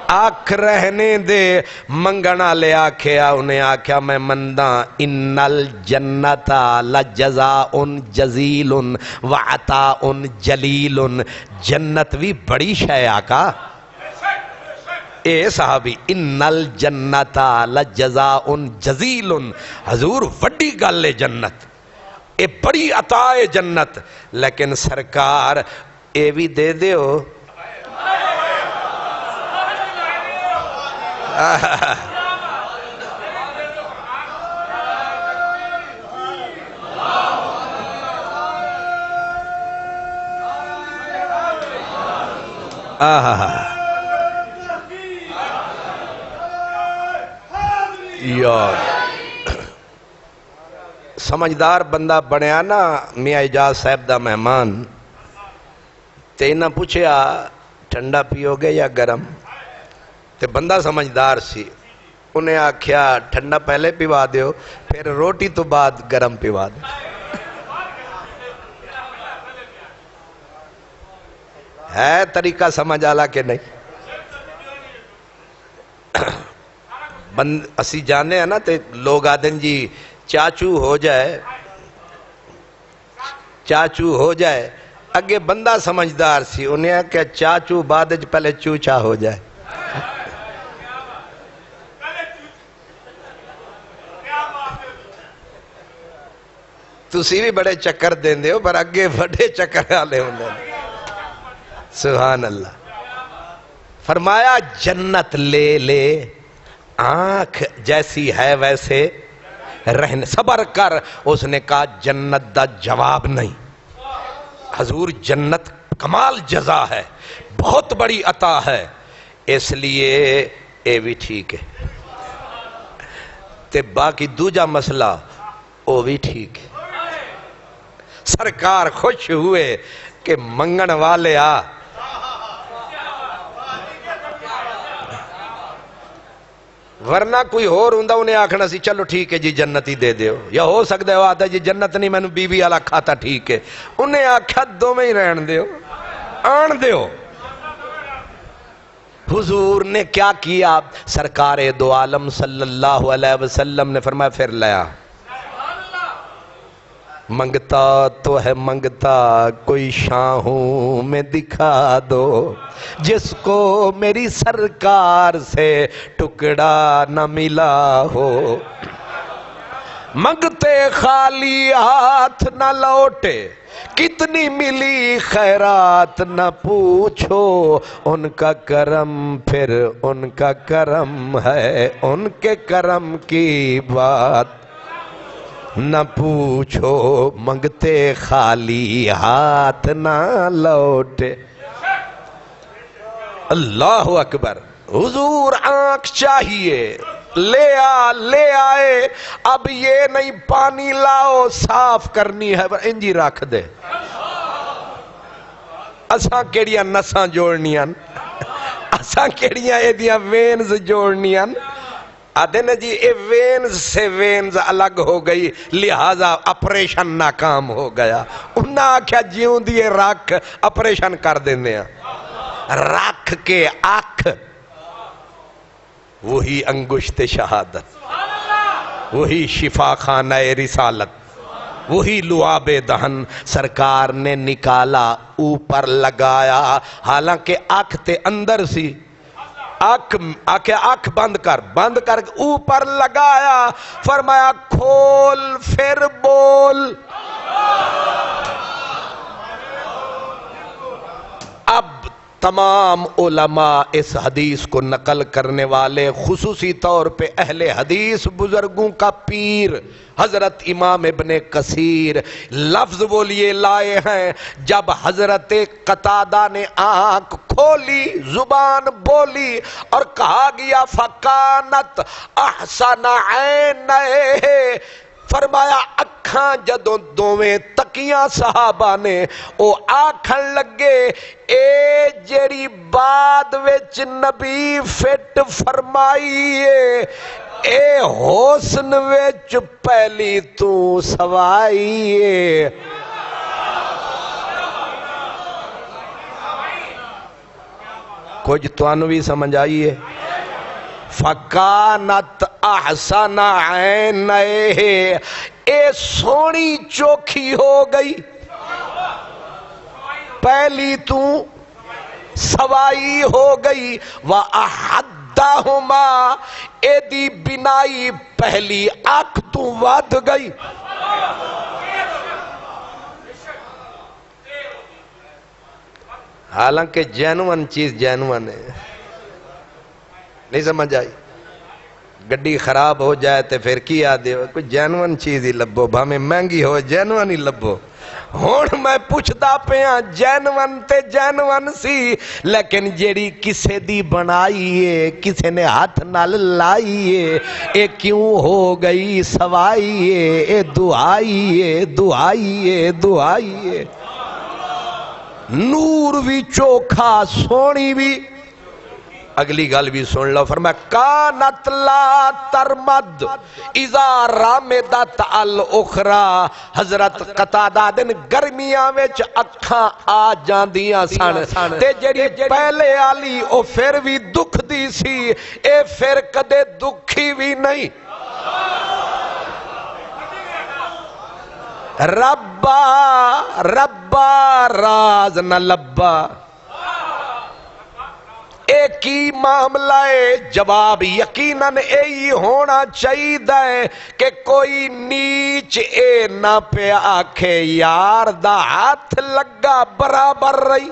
آنکھ رہنے دے منگنا لے آکھیا، انہیں آکھیا میں منداں ان الجنت لجزاء جزیل وعطاء جلیل، جنت بھی بڑی شے آقا، اے صحابی ان الجنت لجزاء جزیل، حضور وڈی گل ہے جنت، اے بڑی عطا ہے جنت، لیکن سرکار اے بھی دے دیو یار سمجھدار بندہ بنیا نا میاں اجاز صاحب دا مہمان تے نہ پوچھیا ٹھنڈا پیو گے یا گرم، تے بندہ سمجھدار سی، انہیں آکھیا ٹھنڈا پہلے پیوا دیو پھر روٹی تو بعد گرم پیوا دیو۔ ہے طریقہ سمجھ آلا کہ نہیں؟ اسی جانے ہیں نا تے لوگ آدن جی چاچو ہو جائے، چاچو ہو جائے، اگے بندہ سمجھدار سی، انہیں کہ چاچو بعد پہلے چوچا ہو جائے۔ تسی بھی بڑے چکر دین دے ہو پر اگے بڑے چکر آلے ہوندے۔ سبحان اللہ۔ فرمایا جنت لے لے، آنکھ جیسی ہے ویسے رہنے، صبر کر۔ اس نے کہا جنت دا جواب نہیں، حضور جنت کمال جزا ہے، بہت بڑی عطا ہے، اس لیے اے بھی ٹھیک ہے، تے باقی دوجا مسئلہ او بھی ٹھیک ہے۔ سرکار خوش ہوئے کہ منگن والے آ، ورنہ کوئی اور ہوندہ انہیں آکھنا سی چلو ٹھیک ہے جی جنت ہی دے دیو، یا ہو سکتا ہے وہ آتا جی جنت نہیں میں نے بی بی آلا کھاتا ٹھیک ہے، انہیں آکھا دو میں ہی رہن دیو، آن دیو۔ حضور نے کیا کیا؟ سرکار دو عالم صلی اللہ علیہ وسلم نے فرمایا پھر لیا، منگتا تو ہے منگتا کوئی شاہوں میں دکھا دو، جس کو میری سرکار سے ٹکڑا نہ ملا ہو، منگتے خالی ہاتھ نہ لوٹے، کتنی ملی خیرات نہ پوچھو، ان کا کرم پھر ان کا کرم ہے، ان کے کرم کی بات نہ پوچھو، منگتے خالی ہاتھ نہ لوٹے۔ اللہ اکبر۔ حضور آنکھ چاہیے لے آئے، اب یہ نہیں پانی لاؤ صاف کرنی ہے انجی رکھ دے، اساں کیڑیاں نساں جوڑنیاں، اساں کیڑیاں ایدیاں وینز جوڑنیاں، آدھے نا جی اے وینز سے وینز الگ ہو گئی لہذا اپریشن ناکام ہو گیا، انہاں آکھیا جیوں دیئے رکھ اپریشن کر دینے ہیں، رکھ کے آنکھ وہی انگشت شہادت، وہی شفا خانہ رسالت، وہی لعاب دہن سرکار نے نکالا اوپر لگایا، حالانکہ آنکھ تے اندر سی، آنکھ بند کر اوپر لگایا، فرمایا کھول پھر بول۔ اب تمام علماء اس حدیث کو نقل کرنے والے، خصوصی طور پہ اہل حدیث بزرگوں کا پیر حضرت امام ابن کثیر لفظ وہ لیے لائے ہیں، جب حضرت قتادہ نے آنکھ کھولی زبان بولی اور کہا گیا فَقَانَتْ أَحْسَنَ عَيْنَيْهِ، فرمایا اکھاں جدوں دوویں تکیاں صحابہ نے او آکھن لگے اے جیڑی بعد وچ نبی فٹ فرمائیے، اے حسن وچ پہلی تو سوائیے، کچھ توانو بھی سمجھ آئی ہے؟ فَكَانَتْ أَحْسَنَ عَيْنَيْهِ، اے سونی چوکھی ہو گئی، پہلی تو سوائی ہو گئی، وَأَحَدَّهُمَا، اے دی بنائی پہلی آنکھ تو ود گئی۔ حالانکہ جینوان چیز جینوان ہے، نہیں سمجھ آئی؟ گڈی خراب ہو جائے تے پھر کی آدھے ہو کوئی جینوان چیز ہی لبو، بھامیں مہنگی ہو جینوان ہی لبو۔ ہون میں پوچھتا پیاں جینوان تے جینوان سی، لیکن جیڑی کسے دی بنائیے، کسے نے ہاتھ نال لائیے، اے کیوں ہو گئی سوائیے، اے دعائیے دعائیے دعائیے۔ نور بھی چوکھا سونی بھی، اگلی گل بھی سن لو، فرمایا کانت لا ترمد اذا رامدت الاخرى، حضرت قتادہ دن گرمیاں وچ اکھاں آ جاندیاں سن تے جڑی پہلے آلی او پھر بھی دکھ دی سی، اے پھر کدے دکھی بھی نہیں۔ ربا ربا راز نہ لبا، ایک ہی معاملہ ہے، جواب یقیناً یہی ہونا چاہیے کہ کوئی نیچ اے نہ پہ آکھے یار دا ہاتھ لگا برابر رہی۔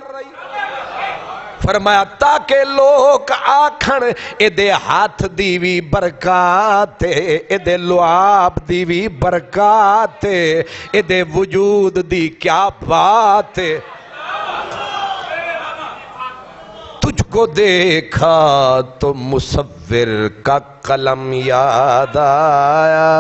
فرمایا تاکہ لوگ آکھن اے دے ہاتھ دی بھی برکات ہے، اے دے لعاب دی بھی برکات ہے، اے دے وجود دی کیا بات ہے۔ تجھ کو دیکھا تو مصور کا قلم یاد آیا،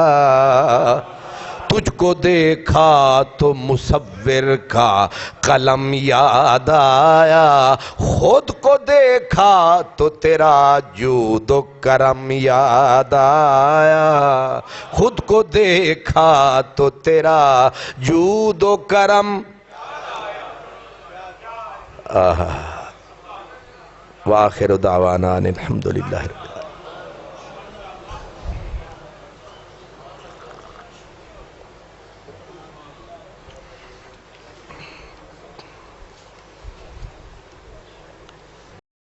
تجھ کو دیکھا تو مصور کا قلم یاد آیا، خود کو دیکھا تو تیرا جود و کرم یاد آیا، خود کو دیکھا تو تیرا جود و کرم۔ وآخر دعوانا الحمدللہ۔